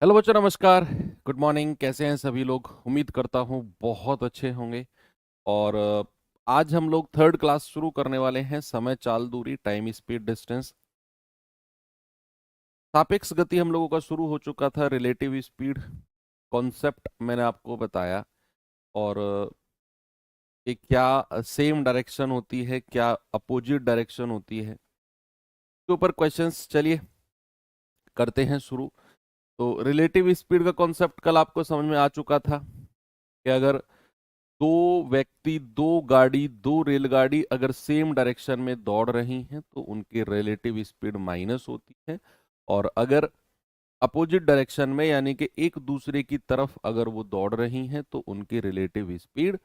Hello बच्चों, नमस्कार। Good morning. कैसे हैं सभी लोग? उम्मीद करता हूँ बहुत अच्छे होंगे। और आज हम लोग थर्ड क्लास शुरू करने वाले हैं। समय, चाल, दूरी, टाइम, स्पीड, डिस्टेंस। सापेक्ष गति हम लोगों का शुरू हो चुका था। रिलेटिव स्पीड कॉन्सेप्ट मैंने आपको बताया। और कि क्या सेम डायरेक्शन होती है, क्या अपोजिट डायरेक्शन होती है, के ऊपर क्वेश्चंस चलिए करते हैं शुरू। तो रिलेटिव स्पीड का कॉन्सेप्ट कल आपको समझ में आ चुका था कि अगर दो व्यक्ति, दो गाड़ी, दो रेलगाड़ी अगर सेम डायरेक्शन में दौड़ रही हैं तो उनकी रिलेटिव स्पीड माइनस होती है। और अगर अपोजिट डायरेक्शन में यानी कि एक दूसरे की तरफ अगर वो दौड़ रही हैं तो उनकी रिलेटिव स्पीड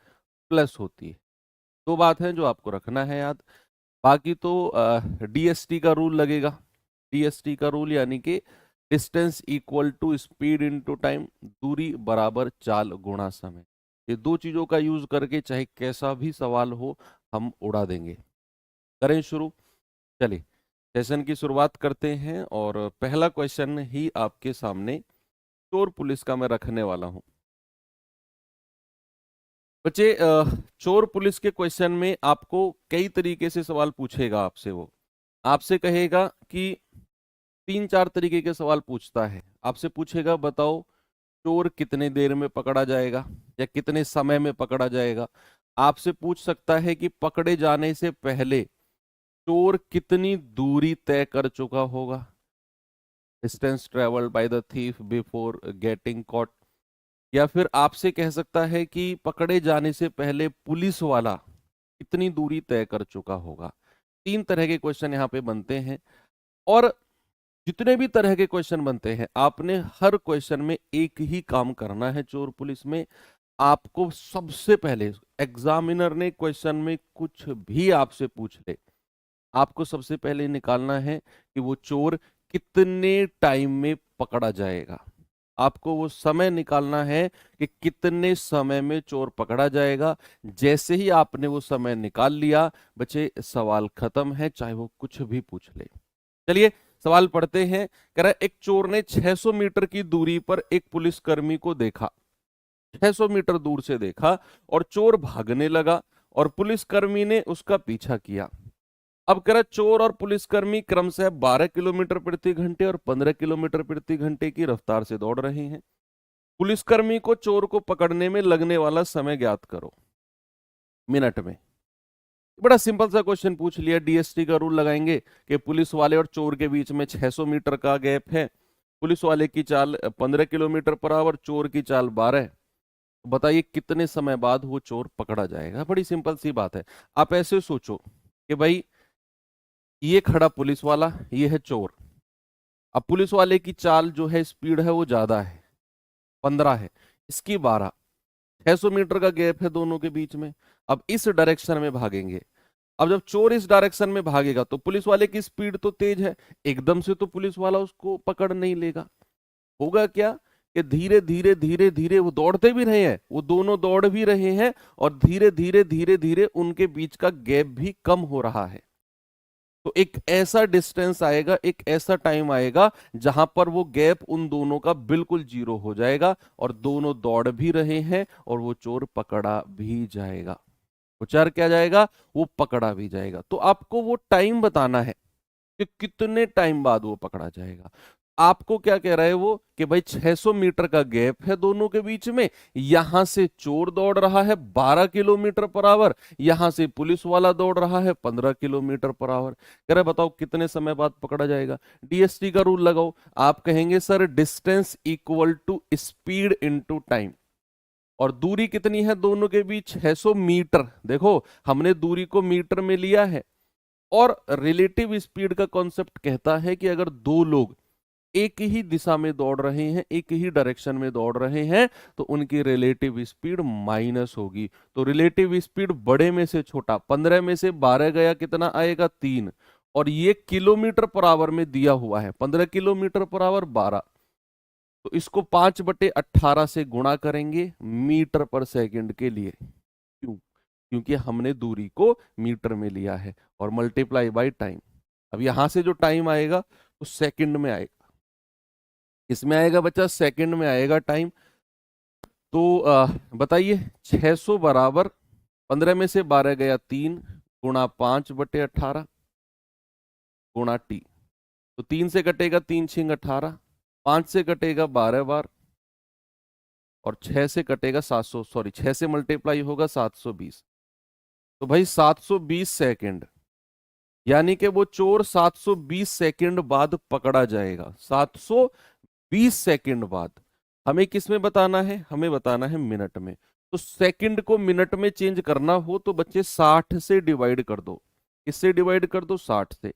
प्लस होती है। दो बात है जो आपको रखना है याद। बाकी तो डीएसटी का रूल लगेगा। डीएसटी का रूल यानी कि distance equal to speed into time, दूरी बराबर चाल गुणा समय। ये दो चीजों का यूज करके चाहे कैसा भी सवाल हो हम उड़ा देंगे। करें शुरू। चलिए सेशन की शुरुआत करते हैं और पहला क्वेश्चन ही आपके सामने चोर पुलिस का मैं रखने वाला हूं। बच्चे, चोर पुलिस के क्वेश्चन में आपको कई तरीके से सवाल पूछेगा। आपसे वो आपसे कहेगा कि तीन चार तरीके के सवाल पूछता है। आपसे पूछेगा बताओ चोर कितने देर में पकड़ा जाएगा या कितने समय में पकड़ा जाएगा। आपसे पूछ सकता है कि पकड़े जाने से पहले चोर कितनी दूरी तय कर चुका होगा। Distance travelled by the thief before getting caught. या फिर आपसे कह सकता है कि पकड़े जाने से पहले पुलिस वाला कितनी दूरी तय कर चुका होगा। तीन तरह के क्वेश्चन यहाँ पे बनते हैं। और जितने भी तरह के क्वेश्चन बनते हैं आपने हर क्वेश्चन में एक ही काम करना है। चोर पुलिस में आपको सबसे पहले, एग्जामिनर ने क्वेश्चन में कुछ भी आपसे पूछ ले, आपको सबसे पहले निकालना है कि वो चोर कितने टाइम में पकड़ा जाएगा। आपको वो समय निकालना है कि कितने समय में चोर पकड़ा जाएगा। जैसे ही आपने वो समय निकाल लिया बच्चे, सवाल खत्म है, चाहे वो कुछ भी पूछ ले। चलिए सवाल पढ़ते हैं। कह रहा है एक चोर ने 600 मीटर की दूरी पर एक पुलिसकर्मी को देखा। 600 मीटर दूर से देखा और चोर भागने लगा और पुलिसकर्मी ने उसका पीछा किया। अब कह रहा है चोर और पुलिसकर्मी क्रमशः 12 किलोमीटर प्रति घंटे और 15 किलोमीटर प्रति घंटे की रफ्तार से दौड़ रहे हैं। पुलिसकर्मी को चोर को पकड़ने में लगने वाला समय ज्ञात करो मिनट में। बड़ा सिंपल सा क्वेश्चन पूछ लिया। डीएसटी का रूल लगाएंगे कि पुलिस वाले और चोर के बीच में 600 मीटर का गैप है। पुलिस वाले की चाल 15 किलोमीटर पर आवर, चोर की चाल 12। बताइए कितने समय बाद वो चोर पकड़ा जाएगा। बड़ी सिंपल सी बात है। आप ऐसे सोचो कि भाई ये खड़ा पुलिस वाला, ये है चोर। अब पुलिस वाले की चाल जो है, स्पीड है वो ज्यादा है, 15 है, इसकी 12। 600 मीटर का गैप है दोनों के बीच में। अब इस डायरेक्शन में भागेंगे। अब जब चोर इस डायरेक्शन में भागेगा तो पुलिस वाले की स्पीड तो तेज है, एकदम से तो पुलिस वाला उसको पकड़ नहीं लेगा। होगा क्या कि धीरे धीरे धीरे धीरे वो दौड़ते भी रहे हैं, वो दोनों दौड़ भी रहे हैं और धीरे धीरे धीरे धीरे उनके बीच का गैप भी कम हो रहा है। तो एक ऐसा डिस्टेंस आएगा, एक ऐसा टाइम आएगा जहां पर वो गैप उन दोनों का बिल्कुल जीरो हो जाएगा और दोनों दौड़ भी रहे हैं और वो चोर पकड़ा भी जाएगा। वो चोर क्या जाएगा, वो पकड़ा भी जाएगा। तो आपको वो टाइम बताना है कि कितने टाइम बाद वो पकड़ा जाएगा। आपको क्या कह रहा है वो कि भाई 600 मीटर का गैप है दोनों के बीच में। यहां से चोर दौड़ रहा है 12 किलोमीटर पर आवर, यहां से पुलिस वाला दौड़ रहा है 15 किलोमीटर पर आवर। कह रहे बताओ कितने समय बाद पकड़ा जाएगा। डीएसटी का रूल लगाओ। आप कहेंगे sir distance equal to speed into time. और दूरी कितनी है दोनों के बीच, 600 मीटर। देखो हमने दूरी को मीटर में लिया है। और रिलेटिव स्पीड का कॉन्सेप्ट कहता है कि अगर दो लोग एक ही दिशा में दौड़ रहे हैं, एक ही डायरेक्शन में दौड़ रहे हैं, तो उनकी रिलेटिव स्पीड माइनस होगी। तो रिलेटिव स्पीड बड़े में से छोटा, 15 में से 12 गया, कितना आएगा, 3। और ये किलोमीटर पर आवर में दिया हुआ है, 15 किलोमीटर पर आवर 12। तो इसको 5/18 से गुणा करेंगे मीटर पर सेकंड के लिए। क्यों? क्योंकि हमने दूरी को मीटर में लिया है और मल्टीप्लाई बाय टाइम। अब यहां से जो टाइम आएगा वो सेकंड में आएगा। इसमें आएगा बच्चा, सेकंड में आएगा टाइम। तो बताइए 600 बराबर 15 में से 12 गया 3 गुणा 5/18 गुणा टी। तो 3 से कटेगा 3 छिंग 18, 5 से कटेगा 12 बार, और 6 से कटेगा 700, सॉरी 6 से मल्टीप्लाई होगा 720। तो भाई 720 सेकंड, यानी कि वो चोर 720 सेकंड बाद पकड़ा जाएगा। 720 सेकंड बाद। हमें किस में बताना है? हमें बताना है मिनट में। तो सेकंड को मिनट में चेंज करना हो तो बच्चे 60 से डिवाइड कर दो। किससे डिवाइड कर दो? 60 से।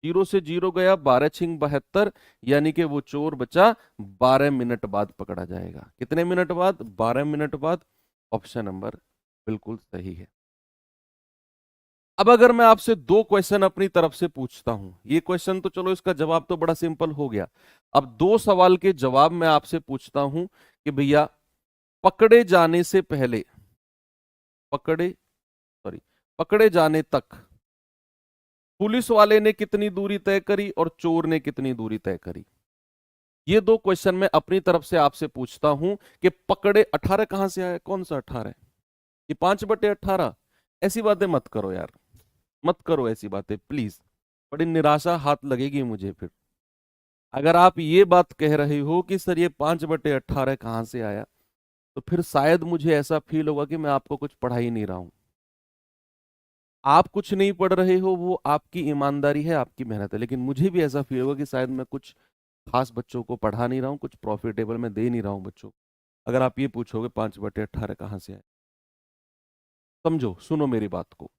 0 से 0 गया, 12 छिंग 72, यानी कि वो चोर बचा 12 मिनट बाद पकड़ा जाएगा। कितने मिनट बाद? 12 मिनट बाद। ऑप्शन नंबर बिल्कुल सही है। अब अगर मैं आपसे दो क्वेश्चन अपनी तरफ से पूछता हूं, ये क्वेश्चन तो चलो इसका जवाब तो बड़ा सिंपल हो गया। अब दो सवाल के जवाब मैं आपसे पूछता हूं कि भैया पकड़े जाने से पहले, पकड़े जाने तक पुलिस वाले ने कितनी दूरी तय करी और चोर ने कितनी दूरी तय करी। ये दो क्वेश्चन मैं अपनी तरफ से आपसे पूछता हूं कि पकड़े 18 कहां से आया? कौन सा 18 है? ये 5/18। ऐसी बातें मत करो यार, मत करो ऐसी बातें प्लीज, बड़ी निराशा हाथ लगेगी मुझे फिर। अगर आप ये बात कह रहे हो कि सर ये 5/18 कहां से आया, तो फिर शायद मुझे ऐसा फील होगा कि मैं आपको कुछ पढ़ा ही नहीं रहा हूं। आप कुछ नहीं पढ़ रहे हो, वो आपकी ईमानदारी है, आपकी मेहनत है, लेकिन मुझे भी ऐसा फील होगा कि शायद मैं कुछ खास बच्चों को पढ़ा नहीं रहा हूँ, कुछ प्रॉफिटेबल मैं दे नहीं रहा हूँ बच्चों को, अगर आप ये पूछोगे 5/18 कहां से आया। समझो, सुनो मेरी बात को।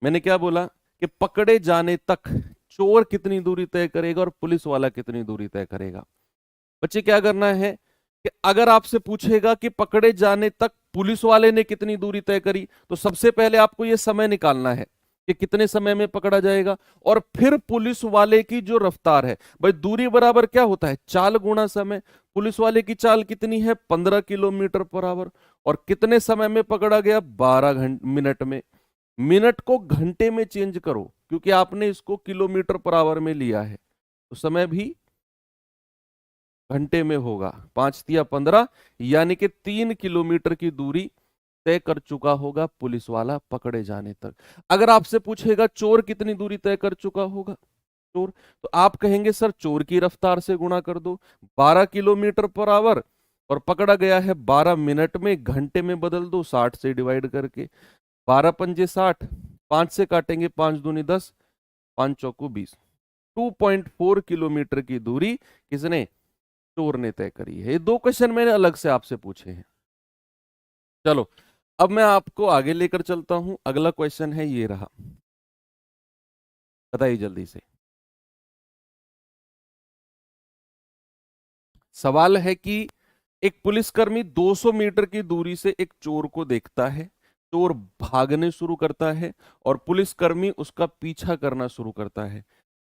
मैंने क्या बोला कि पकड़े जाने तक चोर कितनी दूरी तय करेगा और पुलिस वाला कितनी दूरी तय करेगा। बच्चे क्या करना है कि अगर आपसे पूछेगा कि पकड़े जाने तक पुलिस वाले ने कितनी दूरी तय करी, तो सबसे पहले आपको यह समय निकालना है कि कितने समय में पकड़ा जाएगा, और फिर पुलिस वाले की जो रफ्तार है, भाई दूरी बराबर क्या होता है? चाल गुणा समय। पुलिस वाले की चाल कितनी है? 15 किलोमीटर पर आवर, और कितने समय में पकड़ा गया? 12 मिनट में। मिनट को घंटे में चेंज करो, क्योंकि आपने इसको किलोमीटर पर आवर में लिया है, तो समय भी घंटे में होगा। 5 तिया 15, यानी कि 3 किलोमीटर की दूरी तय कर चुका होगा पुलिस वाला पकड़े जाने तक। अगर आपसे पूछेगा चोर कितनी दूरी तय कर चुका होगा, चोर, तो आप कहेंगे सर चोर की रफ्तार से गुणा कर दो, 12 किलोमीटर पर आवर, और पकड़ा गया है 12 मिनट में, घंटे में बदल दो 60 से डिवाइड करके। 12 पंजे 60, 5 से काटेंगे 5 दूनी 10, 5 चौकू 20। 2.4 किलोमीटर की दूरी किसने? चोर ने तय करी है। ये दो क्वेश्चन मैंने अलग से आपसे पूछे हैं। चलो अब मैं आपको आगे लेकर चलता हूं। अगला क्वेश्चन है, ये रहा, बताइए जल्दी से। सवाल है कि एक पुलिसकर्मी 200 मीटर की दूरी से एक चोर को देखता है। चोर भागने शुरू करता है और पुलिसकर्मी उसका पीछा करना शुरू करता है।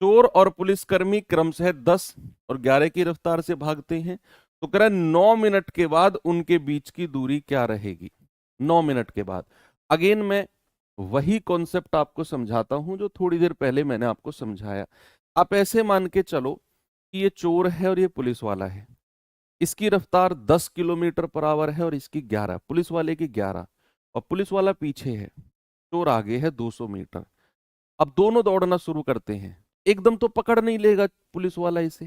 चोर और पुलिसकर्मी क्रमशः 10 और 11 की रफ्तार से भागते हैं। तो कह रहा है 9 मिनट के बाद उनके बीच की दूरी क्या रहेगी? 9 मिनट के बाद। अगेन मैं वही कॉन्सेप्ट आपको समझाता हूं जो थोड़ी देर पहले मैंने आपको समझाया। आप ऐसे मान के चलो कि ये चोर है और ये पुलिस वाला है। इसकी रफ्तार 10 किलोमीटर पर आवर है और इसकी 11, पुलिस वाले की 11, और पुलिस वाला पीछे है, चोर आगे है 200 मीटर। अब दोनों दौड़ना शुरू करते हैं। एकदम तो पकड़ नहीं लेगा पुलिस वाला इसे।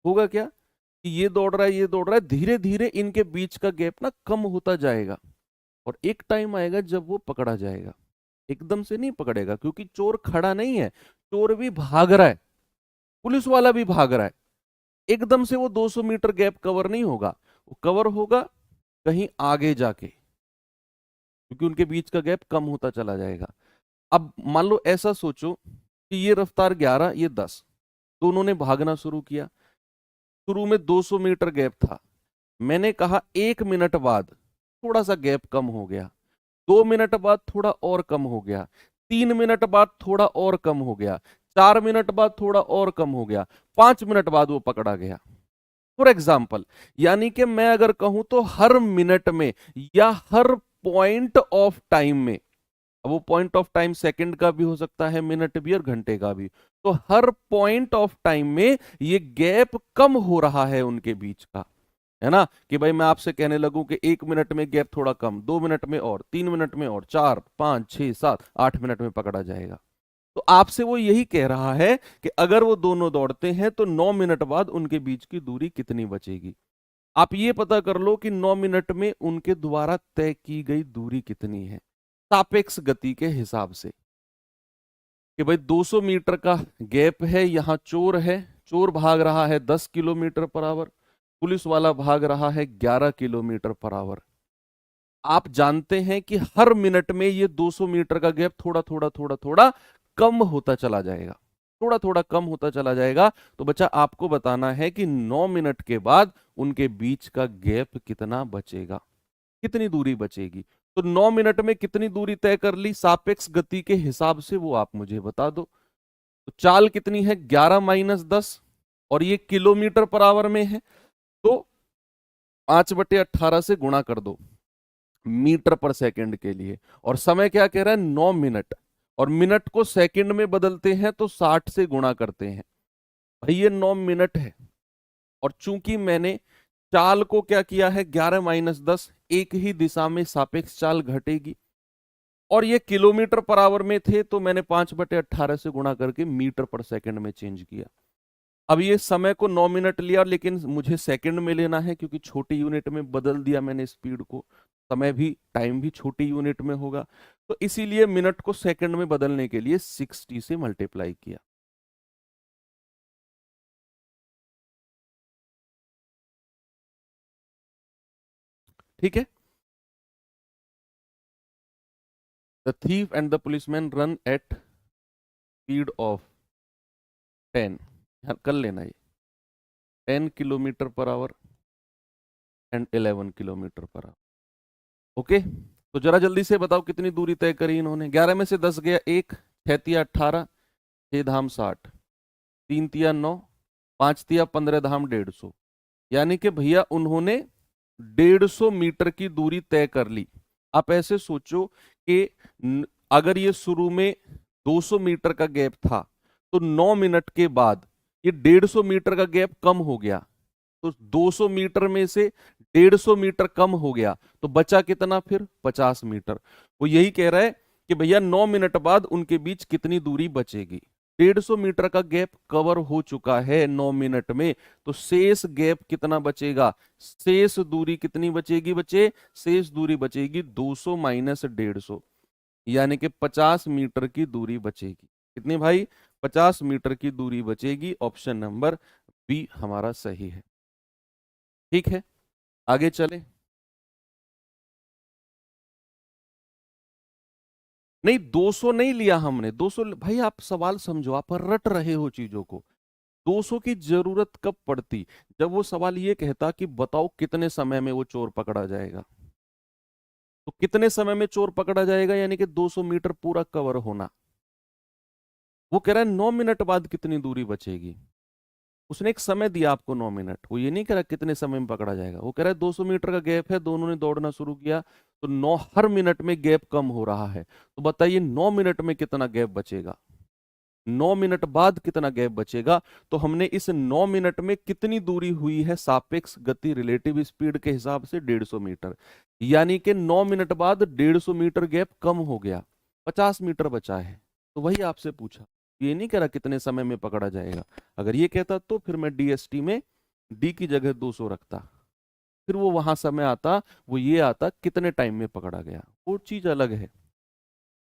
होगा क्या कि ये दौड़ रहा है, ये दौड़ रहा है, धीरे धीरे इनके बीच का गैप ना कम होता जाएगा, और एक टाइम आएगा जब वो पकड़ा जाएगा। एकदम से नहीं पकड़ेगा, क्योंकि चोर खड़ा नहीं है, चोर भी भाग रहा है, पुलिस वाला भी भाग रहा है। एकदम से वो 200 मीटर गैप कवर नहीं होगा, वो कवर होगा कहीं आगे जाके, क्योंकि उनके बीच का गैप कम होता चला जाएगा। अब मान लो ऐसा सोचो कि ये रफ्तार 11, ये 10, दोनों ने भागना शुरू किया। शुरू में 200 मीटर गैप था, मैंने कहा 1 मिनट बाद थोड़ा सा गैप कम हो गया, 2 मिनट बाद थोड़ा और कम हो गया, 3 मिनट बाद थोड़ा और कम हो गया, 4 मिनट बाद थोड़ा और कम हो गया, 5 मिनट बाद वो पकड़ा गया। फॉर एग्जाम्पल, यानी कि मैं अगर कहूं तो हर मिनट में या हर पॉइंट ऑफ टाइम में अब वो पॉइंट ऑफ टाइम सेकंड का भी हो सकता है, मिनट भी और घंटे का भी। तो हर पॉइंट ऑफ टाइम में ये गैप कम हो रहा है उनके बीच का, है ना। कि भाई मैं आपसे कहने लगूं कि 1 मिनट में गैप थोड़ा कम, 2 मिनट में और, 3 मिनट में और, 4, 5, 6, 7, 8 मिनट में पकड़ा जाएगा। तो आपसे वो यही कह रहा है कि अगर वो दोनों दौड़ते हैं तो 9 मिनट बाद उनके बीच की दूरी कितनी बचेगी। आप ये पता कर लो कि 9 मिनट में उनके द्वारा तय की गई दूरी कितनी है सापेक्ष गति के हिसाब से। कि भाई 200 मीटर का गैप है, यहां चोर है, चोर भाग रहा है 10 किलोमीटर पर आवर, पुलिस वाला भाग रहा है 11 किलोमीटर पर आवर। आप जानते हैं कि हर मिनट में ये 200 मीटर का गैप थोड़ा थोड़ा थोड़ा थोड़ा कम होता चला जाएगा, थोड़ा थोड़ा कम होता चला जाएगा। तो बच्चा आपको बताना है कि 9 मिनट के बाद उनके बीच का गैप कितना बचेगा, कितनी दूरी बचेगी। तो 9 मिनट में कितनी दूरी तय कर ली सापेक्ष गति के हिसाब से, वो आप मुझे बता दो। तो चाल कितनी है, 11 - 10, और ये किलोमीटर पर आवर में है, तो 5/18 से गुणा कर दो मीटर पर सेकंड के लिए। और समय क्या कह रहा है, 9 मिनट, और मिनट को सेकंड में बदलते हैं तो 60 से गुणा करते हैं। भाई ये 9 मिनट है, और चूंकि मैंने चाल को क्या किया है, 11 - 10, एक ही दिशा में सापेक्ष चाल घटेगी, और ये किलोमीटर पर आवर में थे तो मैंने 5/18 से गुणा करके मीटर पर सेकंड में चेंज किया। अब ये समय को 9 मिनट लिया, लेकिन मुझे सेकंड में लेना है क्योंकि छोटी यूनिट में बदल दिया मैंने स्पीड को, समय भी टाइम भी छोटी यूनिट में होगा, तो इसीलिए मिनट को सेकंड में बदलने के लिए 60 से मल्टीप्लाई किया। ठीक है। The thief and the policeman run at speed of 10, कर लेना ये 10 kilometre per hour and 11 kilometre per hour. Okay, तो जरा जल्दी से बताओ कितनी दूरी तय करी इन्होंने। 11 में से 10 गया 1, 6 तिया 18, 6 धाम 60, 3 तिया 9, 5 तिया 15 धाम 150। यानी कि भैया उन्होंने 150 मीटर की दूरी तय कर ली। आप ऐसे सोचो कि अगर ये शुरू में 200 मीटर का गैप था, तो 9 मिनट के बाद ये 150 मीटर का गैप कम हो गया, तो 200 मीटर में से 150 मीटर कम हो गया, तो बचा कितना फिर, 50 मीटर। वो यही कह रहा है कि भैया 9 मिनट बाद उनके बीच कितनी दूरी बचेगी। 150 मीटर का गैप कवर हो चुका है 9 मिनट में, तो शेष गैप कितना बचेगा, शेष दूरी कितनी बचेगी बच्चे, शेष दूरी बचेगी 200 - 150, यानी कि 50 मीटर की दूरी बचेगी। कितनी भाई, 50 मीटर की दूरी बचेगी। ऑप्शन नंबर बी हमारा सही है। ठीक है, आगे चले। नहीं 200 नहीं लिया हमने, 200 भाई आप सवाल समझो, आप रट रहे हो चीजों को। 200 की जरूरत कब पड़ती, जब वो सवाल ये कहता कि बताओ कितने समय में वो चोर पकड़ा जाएगा। तो कितने समय में चोर पकड़ा जाएगा, यानी कि 200 मीटर पूरा कवर होना। वो कह रहा है 9 मिनट बाद कितनी दूरी बचेगी। उसने एक समय दिया आपको 9 मिनट, वो ये नहीं कह रहा कितने समय में पकड़ा जाएगा। वो कह रहा है 200 मीटर का गैप है, दोनों ने दौड़ना शुरू किया, तो 9 हर मिनट में गैप कम हो रहा है। तो बताइए 9 मिनट में कितना गैप बचेगा, 9 मिनट बाद कितना गैप बचेगा। तो हमने इस 9 मिनट में कितनी दूरी हुई है सापेक्ष गति रिलेटिव स्पीड के हिसाब से 150 मीटर, यानी कि 9 मिनट बाद 150 मीटर गैप कम हो गया, 50 मीटर बचा है। तो वही आपसे पूछा, ये नहीं कह रहा कितने समय में पकड़ा जाएगा। अगर ये कहता तो फिर मैं डीएसटी में डी की जगह 200 रखता, फिर वो वहां समय आता, वो ये आता कितने टाइम में पकड़ा गया, वो चीज अलग है।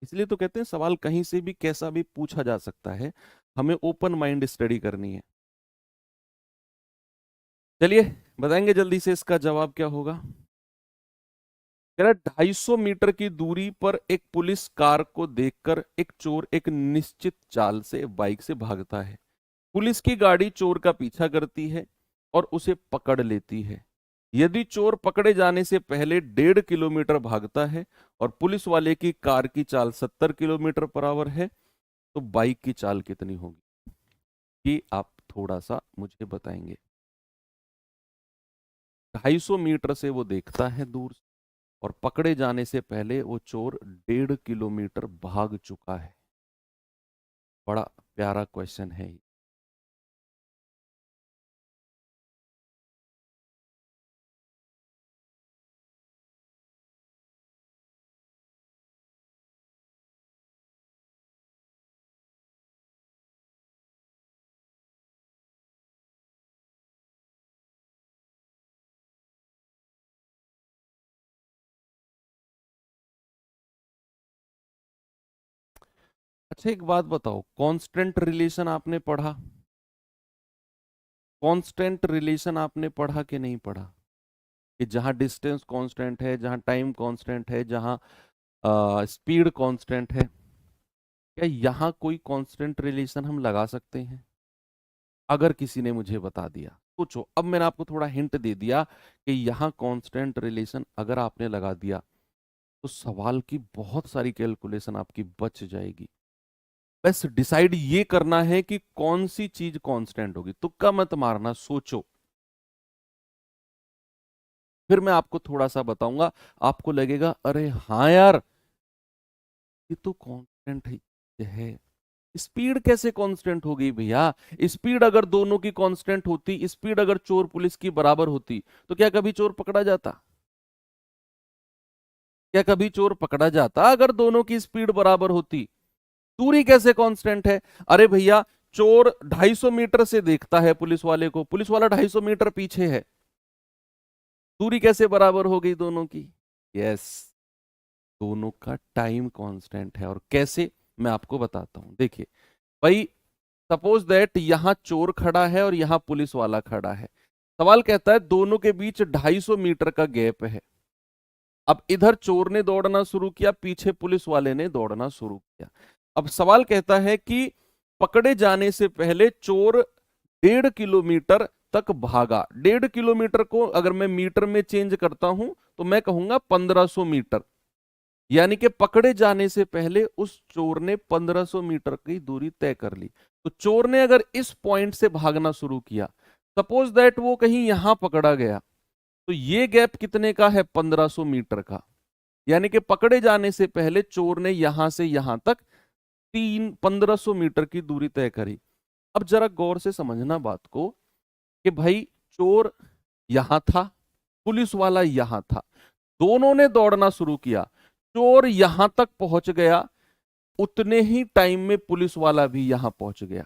इसलिए तो कहते हैं सवाल कहीं से भी कैसा भी पूछा जा सकता है, हमें ओपन माइंड स्टडी करनी है। चलिए बताएंगे जल्दी से इसका जवाब क्या होगा। कह रहा 250 मीटर की दूरी पर एक पुलिस कार को देखकर एक चोर एक निश्चित चाल से बाइक से भागता है। पुलिस की गाड़ी चोर का पीछा करती है और उसे पकड़ लेती है। यदि चोर पकड़े जाने से पहले 1.5 किलोमीटर भागता है और पुलिस वाले की कार की चाल 70 किलोमीटर पर आवर है, तो बाइक की चाल कितनी होगी, ये आप थोड़ा सा मुझे बताएंगे। 250 मीटर से वो देखता है दूर से, और पकड़े जाने से पहले वो चोर 1.5 किलोमीटर भाग चुका है। बड़ा प्यारा क्वेश्चन है ये। अच्छा एक बात बताओ, कांस्टेंट रिलेशन आपने पढ़ा? कांस्टेंट रिलेशन आपने पढ़ा कि नहीं पढ़ा? कि जहां डिस्टेंस कांस्टेंट है, जहां टाइम कांस्टेंट है, जहां स्पीड कांस्टेंट है, क्या यहाँ कोई कांस्टेंट रिलेशन हम लगा सकते हैं? अगर किसी ने मुझे बता दिया, सोचो, अब मैंने आपको थोड़ा हिंट दे दिया कि यहाँ कांस्टेंट रिलेशन अगर आपने लगा दिया तो सवाल की बहुत सारी कैलकुलेशन आपकी बच जाएगी। बस डिसाइड ये करना है कि कौन सी चीज कांस्टेंट होगी, तुक्का मत मारना, सोचो। फिर मैं आपको थोड़ा सा बताऊंगा, आपको लगेगा अरे हाँ यार ये तो कांस्टेंट है। स्पीड कैसे कांस्टेंट हो गई भैया? स्पीड अगर दोनों की कांस्टेंट होती, स्पीड अगर चोर पुलिस की बराबर होती, तो क्या कभी चोर पकड़ा जाता? क्या कभी चोर पकड़ा जाता अगर दोनों की स्पीड बराबर होती? दूरी कैसे कांस्टेंट है? अरे भैया, चोर 250 मीटर से देखता है पुलिस वाले को, पुलिस वाला 250 मीटर पीछे है, दूरी कैसे बराबर हो गई दोनों की? यस, दोनों का टाइम कांस्टेंट है। और कैसे, मैं आपको बताता हूं। देखिए भाई, सपोज दैट यहां चोर खड़ा है और यहां पुलिस वाला खड़ा है। सवाल कहता है दोनों के बीच 250 मीटर का गैप है। अब इधर चोर ने दौड़ना शुरू किया, पीछे पुलिस वाले ने दौड़ना शुरू किया। अब सवाल कहता है कि पकड़े जाने से पहले चोर 1.5 किलोमीटर तक भागा। 1.5 किलोमीटर को अगर मैं मीटर में चेंज करता हूं तो मैं कहूंगा 1500 मीटर। यानी कि पकड़े जाने से पहले उस चोर ने 1500 मीटर की दूरी तय कर ली। तो चोर ने अगर इस पॉइंट से भागना शुरू किया, सपोज दैट वो कहीं यहां पकड़ा गया, तो ये गैप कितने का है? 1500 मीटर का। यानी कि पकड़े जाने से पहले चोर ने यहां से यहां तक 1500 मीटर की दूरी तय करी। अब जरा गौर से समझना बात को कि भाई, चोर यहां था, पुलिस वाला यहां था, दोनों ने दौड़ना शुरू किया, चोर यहां तक पहुंच गया, उतने ही टाइम में पुलिस वाला भी यहां पहुंच गया।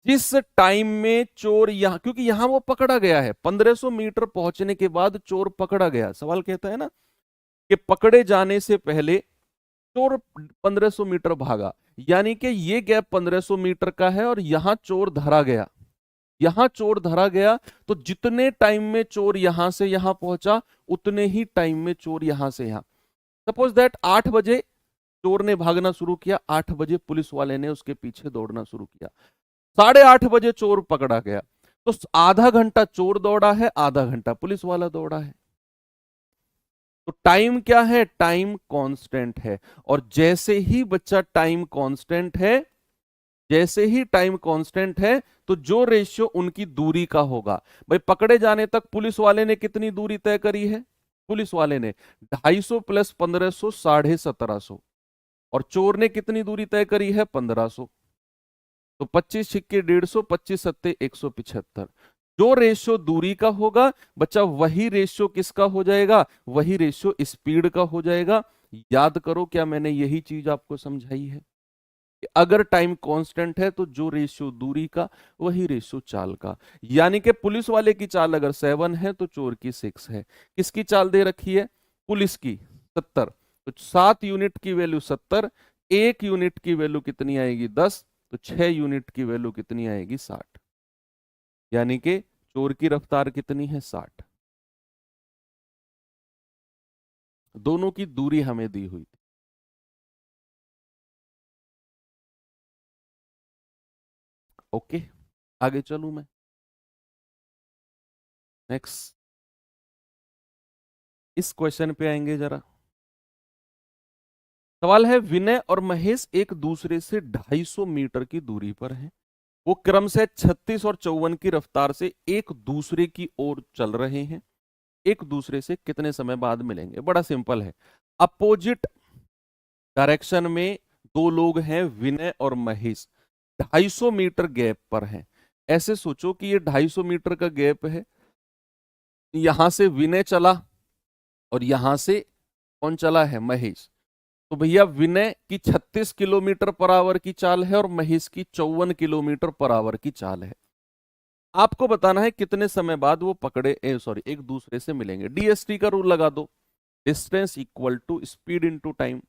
जिस टाइम में चोर यहां, क्योंकि यहां वो पकड़ा गया है, 1500 मीटर पहुंचने के बाद चोर पकड़ा गया। सवाल कहता है ना कि पकड़े जाने से पहले चोर 1500 मीटर भागा, यानी कि ये गैप 1500 मीटर का है और यहां चोर धरा गया। यहां चोर धरा गया तो जितने टाइम में चोर यहां से यहां पहुंचा, उतने ही टाइम में चोर यहां से यहां। सपोज दैट 8 बजे चोर ने भागना शुरू किया, 8 बजे पुलिस वाले ने उसके पीछे दौड़ना शुरू किया, 8:30 बजे चोर पकड़ा गया। तो आधा घंटा चोर दौड़ा है, आधा घंटा पुलिस वाला दौड़ा है। तो टाइम क्या है? टाइम कांस्टेंट है। और जैसे ही बच्चा टाइम कांस्टेंट है, जैसे ही टाइम कांस्टेंट है, तो जो रेशियो उनकी दूरी का होगा। भाई, पकड़े जाने तक पुलिस वाले ने कितनी दूरी तय करी है? पुलिस वाले ने 250 प्लस 1500 1750। और चोर ने कितनी दूरी तय करी है? 1500। तो 25 छिक्के 150, 25 सत्ते 175। जो रेशियो दूरी का होगा बच्चा, वही रेशियो किसका हो जाएगा? वही रेशियो स्पीड का हो जाएगा। याद करो, क्या मैंने यही चीज आपको समझाई है कि अगर टाइम कांस्टेंट है तो जो रेशियो दूरी का, वही रेशियो चाल का। यानी कि पुलिस वाले की चाल अगर 7 है तो चोर की 6 है। किसकी चाल दे रखी है? पुलिस की 70। तो 7 यूनिट की वैल्यू 70, 1 यूनिट की वैल्यू कितनी आएगी? 10। तो 6 यूनिट की वैल्यू कितनी आएगी? 60। यानी कि चोर की रफ्तार कितनी है? 60। दोनों की दूरी हमें दी हुई थी। ओके, आगे चलूं मैं? नेक्स्ट, इस क्वेश्चन पे आएंगे जरा। सवाल है, विनय और महेश एक दूसरे से 250 मीटर की दूरी पर हैं। वो क्रम से 36 और 54 की रफ्तार से एक दूसरे की ओर चल रहे हैं। एक दूसरे से कितने समय बाद मिलेंगे? बड़ा सिंपल है। अपोजिट डायरेक्शन में दो लोग हैं, विनय और महेश, 250 मीटर गैप पर हैं। ऐसे सोचो कि ये 250 मीटर का गैप है, यहां से विनय चला और यहां से कौन चला है? महेश। तो भैया विनय की 36 किलोमीटर पर आवर की चाल है और महेश की 54 किलोमीटर पर आवर की चाल है। आपको बताना है कितने समय बाद वो एक दूसरे से मिलेंगे। डीएसटी का रूल लगा दो, distance equal to speed into time,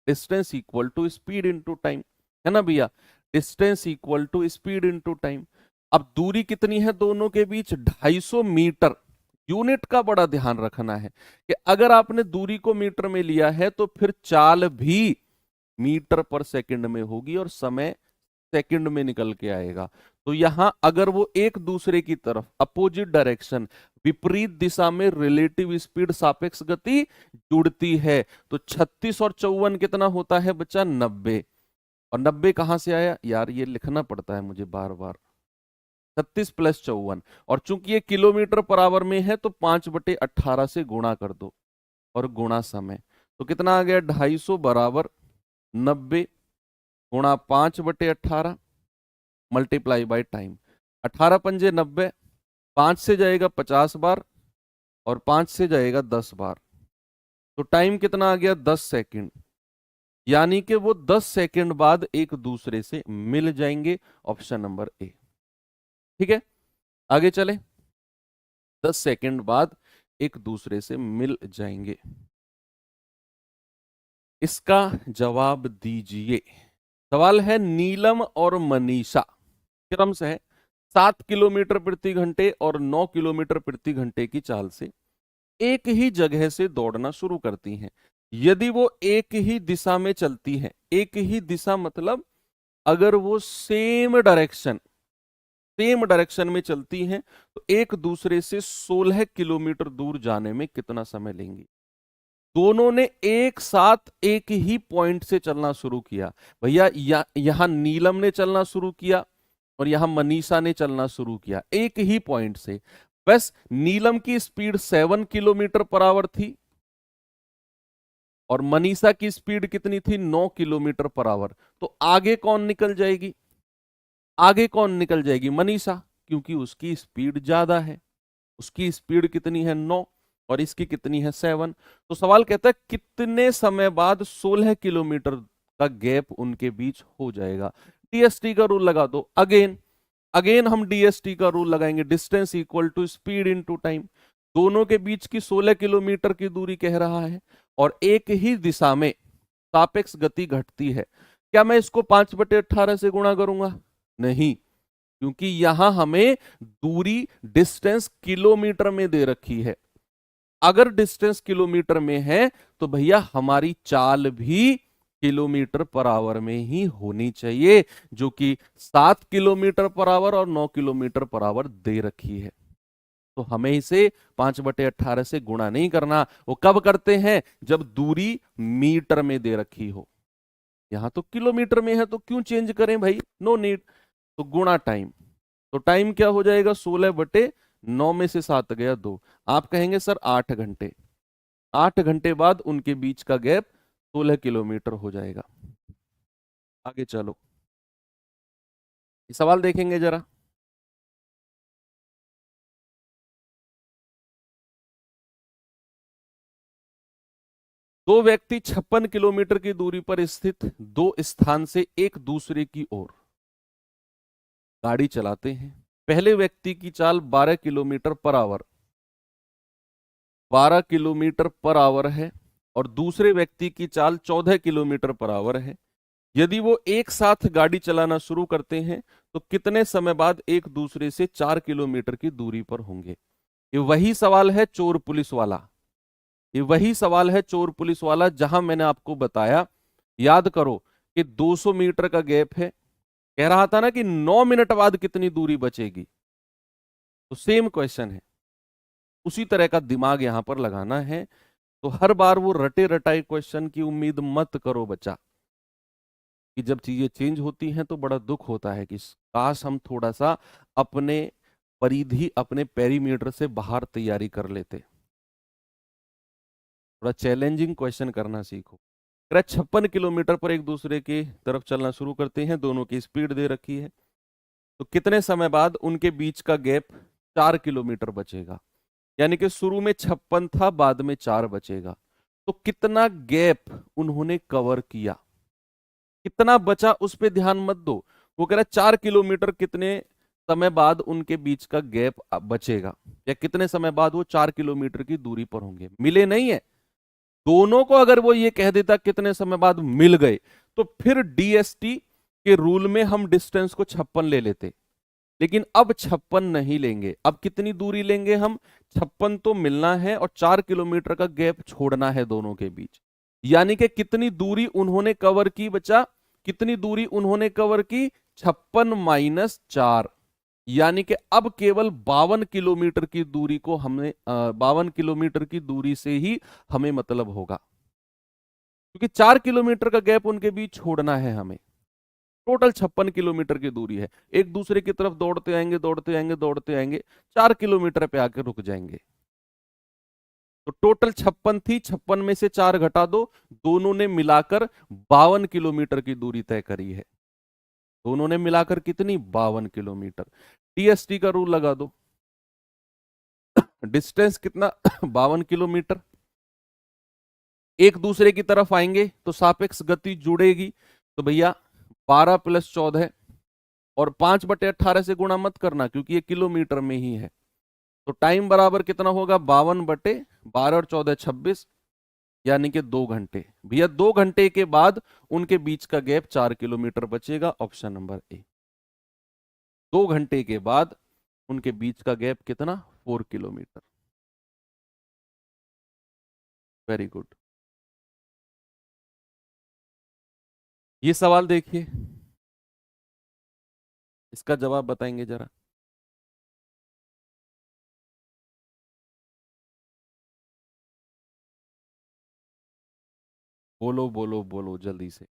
distance equal to speed into time, है ना भैया? Distance equal to speed into time. अब दूरी कितनी है दोनों के बीच? 250 मीटर। यूनिट का बड़ा ध्यान रखना है कि अगर आपने दूरी को मीटर में लिया है तो फिर चाल भी मीटर पर सेकंड में होगी और समय सेकंड में निकल के आएगा। तो यहां अगर वो एक दूसरे की तरफ अपोजिट डायरेक्शन, विपरीत दिशा में रिलेटिव स्पीड, सापेक्ष गति जुड़ती है तो 36 और 54 कितना होता है बच्चा? 90। और 90 कहां से आया यार? ये लिखना पड़ता है मुझे बार बार। 36 प्लस 54, और चूंकि ये किलोमीटर पर आवर में है तो 5/18 से गुणा कर दो और गुणा समय। तो कितना आ गया? 250 बराबर 90 गुणा 5/18 मल्टीप्लाई बाय टाइम। 18 पंजे 90, 5 से जाएगा 50 बार और 5 से जाएगा 10 बार। तो टाइम कितना आ गया? 10 सेकंड। यानी कि वो 10 सेकंड बाद एक दूसरे से मिल जाएंगे। Option number A. ठीक है, आगे चले। 10 सेकंड बाद एक दूसरे से मिल जाएंगे। इसका जवाब दीजिए। सवाल है नीलम और मनीषा क्रम से है 7 किलोमीटर प्रति घंटे और 9 किलोमीटर प्रति घंटे की चाल से एक ही जगह से दौड़ना शुरू करती हैं। यदि वो एक ही दिशा में चलती हैं, एक ही दिशा मतलब अगर वो सेम डायरेक्शन में चलती हैं तो एक दूसरे से 16 किलोमीटर दूर जाने में कितना समय लेंगी? दोनों ने एक साथ एक ही पॉइंट से चलना शुरू किया। भैया यहां नीलम ने चलना शुरू किया और यहां मनीषा ने चलना शुरू किया एक ही पॉइंट से। बस नीलम की स्पीड 7 किलोमीटर पर आवर थी और मनीषा की स्पीड कितनी थी? 9 किलोमीटर पर आवर। तो आगे कौन निकल जाएगी? आगे कौन निकल जाएगी? मनीषा, क्योंकि उसकी स्पीड ज्यादा है। उसकी स्पीड कितनी है? 9 और इसकी कितनी है? 7। तो सवाल कहता है कितने समय बाद 16 किलोमीटर का गैप उनके बीच हो जाएगा? डीएसटी का रूल लगा दो। अगेन हम डीएसटी का रूल लगाएंगे, distance equal to speed into time. दोनों के बीच की 16 किलोमीटर की दूरी कह रहा है और एक ही दिशा में सापेक्ष गति घटती है। क्या मैं इसको 5/18 से गुणा करूंगा? नहीं, क्योंकि यहां हमें दूरी डिस्टेंस किलोमीटर में दे रखी है। अगर डिस्टेंस किलोमीटर में है तो भैया हमारी चाल भी किलोमीटर पर आवर में ही होनी चाहिए, जो कि 7 किलोमीटर पर आवर और 9 किलोमीटर पर आवर दे रखी है। तो हमें इसे 5/18 से गुणा नहीं करना। वो कब करते हैं? जब दूरी मीटर में दे रखी हो। यहां तो किलोमीटर में है तो क्यों चेंज करें भाई? No need. तो गुणा टाइम। तो टाइम क्या हो जाएगा? 16/9 में से 7 गया 2। आप कहेंगे सर 8 घंटे। 8 घंटे बाद उनके बीच का गैप 16 किलोमीटर हो जाएगा। आगे चलो, सवाल देखेंगे जरा। दो व्यक्ति 56 किलोमीटर की दूरी पर स्थित दो स्थान से एक दूसरे की ओर गाड़ी चलाते हैं। पहले व्यक्ति की चाल 12 kilometre per hour 12 kilometre per hour है और दूसरे व्यक्ति की चाल 14 किलोमीटर पर आवर है। यदि वो एक साथ गाड़ी चलाना शुरू करते हैं तो कितने समय बाद एक दूसरे से 4 किलोमीटर की दूरी पर होंगे? ये वही सवाल है चोर पुलिस वाला। ये वही सवाल है चोर पुलिस वाला जहां मैंने आपको बताया, याद करो कि 200 मीटर का गैप है। कह रहा था ना कि 9 मिनट बाद कितनी दूरी बचेगी। तो सेम क्वेश्चन है, उसी तरह का दिमाग यहां पर लगाना है। तो हर बार वो रटे रटाए क्वेश्चन की उम्मीद मत करो बच्चा, कि जब चीजें चेंज होती हैं तो बड़ा दुख होता है कि काश हम थोड़ा सा अपने परिधि अपने पेरीमीटर से बाहर तैयारी कर लेते। थोड़ा चैलेंजिंग क्वेश्चन करना सीखो। 56 किलोमीटर पर एक दूसरे की तरफ चलना शुरू करते हैं, दोनों की स्पीड दे रखी है, तो कितने समय बाद उनके बीच का गैप 4 किलोमीटर बचेगा। यानी कि शुरू में 56 था, बाद में 4 बचेगा, तो कितना गैप उन्होंने कवर किया, कितना बचा उस पर ध्यान मत दो। वो कह रहा है 4 किलोमीटर कितने समय बाद उनके बीच का गैप बचेगा, या कितने समय बाद वो 4 किलोमीटर की दूरी पर होंगे। मिले नहीं है दोनों को, अगर वो ये कह देता कितने समय बाद मिल गए, तो फिर डीएसटी के रूल में हम डिस्टेंस को 56 ले लेते, लेकिन अब 56 नहीं लेंगे। अब कितनी दूरी लेंगे हम? 56 तो मिलना है और 4 किलोमीटर का गैप छोड़ना है दोनों के बीच। यानी कि कितनी दूरी उन्होंने कवर की बचा, कितनी दूरी उन्होंने कवर की? 56 माइनस 4, यानी कि अब केवल 52 किलोमीटर की दूरी को हमने 52 किलोमीटर की दूरी से ही हमें मतलब होगा, क्योंकि 4 किलोमीटर का गैप उनके बीच छोड़ना है हमें। टोटल 56 किलोमीटर की दूरी है, एक दूसरे की तरफ दौड़ते आएंगे दौड़ते आएंगे दौड़ते आएंगे, 4 किलोमीटर पे आके रुक जाएंगे। तो टोटल 56 थी, 56 में से 4 घटा दो, दोनों ने मिलाकर 52 किलोमीटर की दूरी तय करी है। दोनों ने मिलाकर कितनी? 52 किलोमीटर। टीएसटी का रूल लगा दो, डिस्टेंस कितना? 52 किलोमीटर। एक दूसरे की तरफ आएंगे तो सापेक्ष गति जुड़ेगी, तो भैया 12 प्लस 14 और 5/18 से गुणा मत करना, क्योंकि ये किलोमीटर में ही है। तो टाइम बराबर कितना होगा? 52/12 और 14 26, यानी कि 2 घंटे। भैया 2 घंटे के बाद उनके बीच का गैप 4 किलोमीटर बचेगा, ऑप्शन नंबर ए। 2 घंटे के बाद उनके बीच का गैप कितना? 4 किलोमीटर। Very good. ये सवाल देखिए, इसका जवाब बताएंगे जरा। बोलो बोलो बोलो जल्दी से।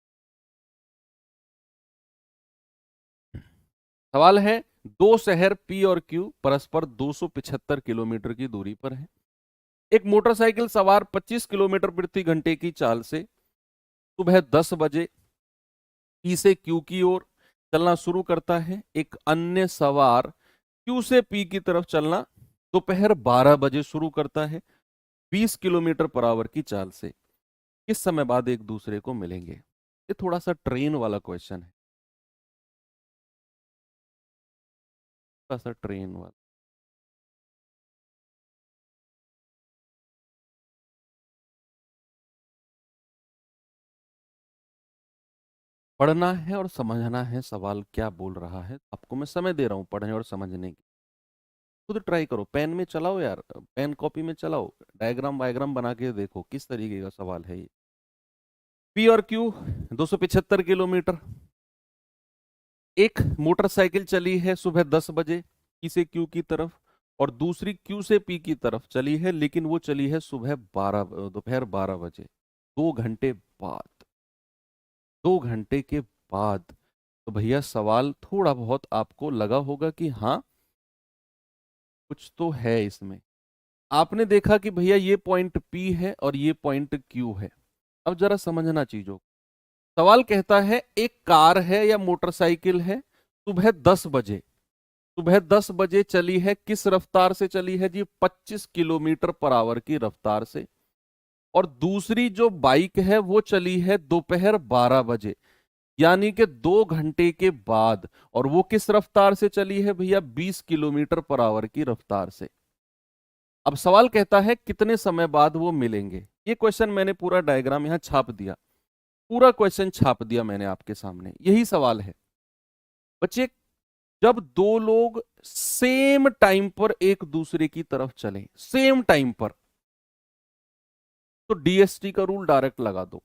सवाल है, दो शहर पी और क्यू परस्पर 275 किलोमीटर की दूरी पर है। एक मोटरसाइकिल सवार 25 किलोमीटर प्रति घंटे की चाल से सुबह 10 बजे पी से क्यू की ओर चलना शुरू करता है। एक अन्य सवार क्यू से पी की तरफ चलना दोपहर 12 बजे शुरू करता है 20 किलोमीटर पर आवर की चाल से। किस समय बाद एक दूसरे को मिलेंगे? ये थोड़ा सा ट्रेन वाला क्वेश्चन है, थोड़ा सा ट्रेन वाला। पढ़ना है और समझना है सवाल क्या बोल रहा है। आपको मैं समय दे रहा हूं पढ़ने और समझने की। खुद ट्राई करो, पेन में चलाओ यार, पेन कॉपी में चलाओ, डायग्राम वायग्राम बना के देखो किस तरीके का सवाल है ये। पी और क्यू 275 किलोमीटर। एक मोटरसाइकिल चली है सुबह 10 बजे पी से क्यू की तरफ, और दूसरी क्यू से पी की तरफ चली है, लेकिन वो चली है सुबह दोपहर 12 बजे, 2 घंटे बाद। 2 घंटे के बाद तो भैया सवाल थोड़ा बहुत आपको लगा होगा कि हाँ कुछ तो है इसमें। आपने देखा कि भैया ये पॉइंट पी है और ये पॉइंट क्यू है। अब जरा समझना चीजों। सवाल कहता है एक कार है या मोटरसाइकिल है, सुबह 10 बजे, सुबह 10 बजे चली है, किस रफ्तार से चली है जी? 25 किलोमीटर पर आवर की रफ्तार से। और दूसरी जो बाइक है वो चली है दोपहर 12 बजे, यानी कि 2 घंटे के बाद। और वो किस रफ्तार से चली है भैया? 20 किलोमीटर पर आवर की रफ्तार से। अब सवाल कहता है कितने समय बाद वो मिलेंगे। ये क्वेश्चन मैंने पूरा डायग्राम यहां छाप दिया, पूरा क्वेश्चन छाप दिया मैंने आपके सामने। यही सवाल है बच्चे, जब दो लोग सेम टाइम पर एक दूसरे की तरफ चलें, सेम टाइम पर, तो डीएसटी का रूल डायरेक्ट लगा दो।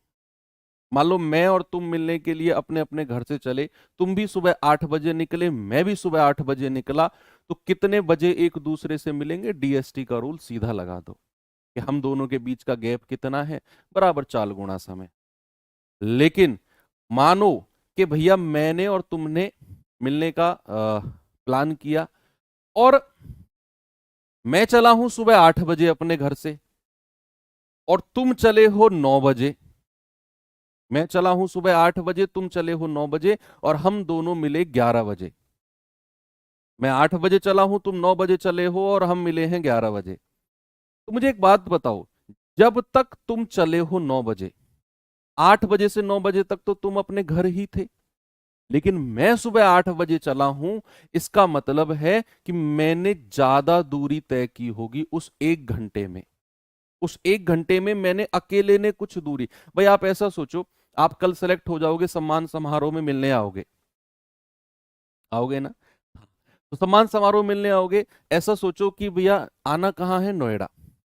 मान लो मैं और तुम मिलने के लिए अपने अपने घर से चले, तुम भी सुबह 8 बजे निकले, मैं भी सुबह 8 बजे निकला, तो कितने बजे एक दूसरे से मिलेंगे? डीएसटी का रूल सीधा लगा दो कि हम दोनों के बीच का गैप कितना है? बराबर 4 गुना समय। लेकिन मानो कि भैया मैंने और तुमने मिलने का प्लान किया, और मैं चला हूं सुबह 8 बजे अपने घर से और तुम चले हो 9 बजे। मैं चला हूं सुबह 8 बजे, तुम चले हो 9 बजे और हम दोनों मिले 11 बजे। मैं 8 बजे चला हूं, तुम 9 बजे चले हो और हम मिले हैं 11 बजे। तो मुझे एक बात बताओ, जब तक तुम चले हो 9 बजे, 8 बजे से 9 बजे तक तो तुम अपने घर ही थे। लेकिन मैं सुबह 8 बजे चला हूं, इसका मतलब है कि मैंने ज्यादा दूरी तय की होगी उस 1 घंटे में। उस 1 घंटे में मैंने अकेले ने कुछ दूरी। भाई आप ऐसा सोचो, आप कल सेलेक्ट हो जाओगे, सम्मान समारोह में मिलने आओगे, आओगे ना? तो सम्मान समारोह मिलने आओगे, ऐसा सोचो कि भैया आना कहाँ है, नोएडा।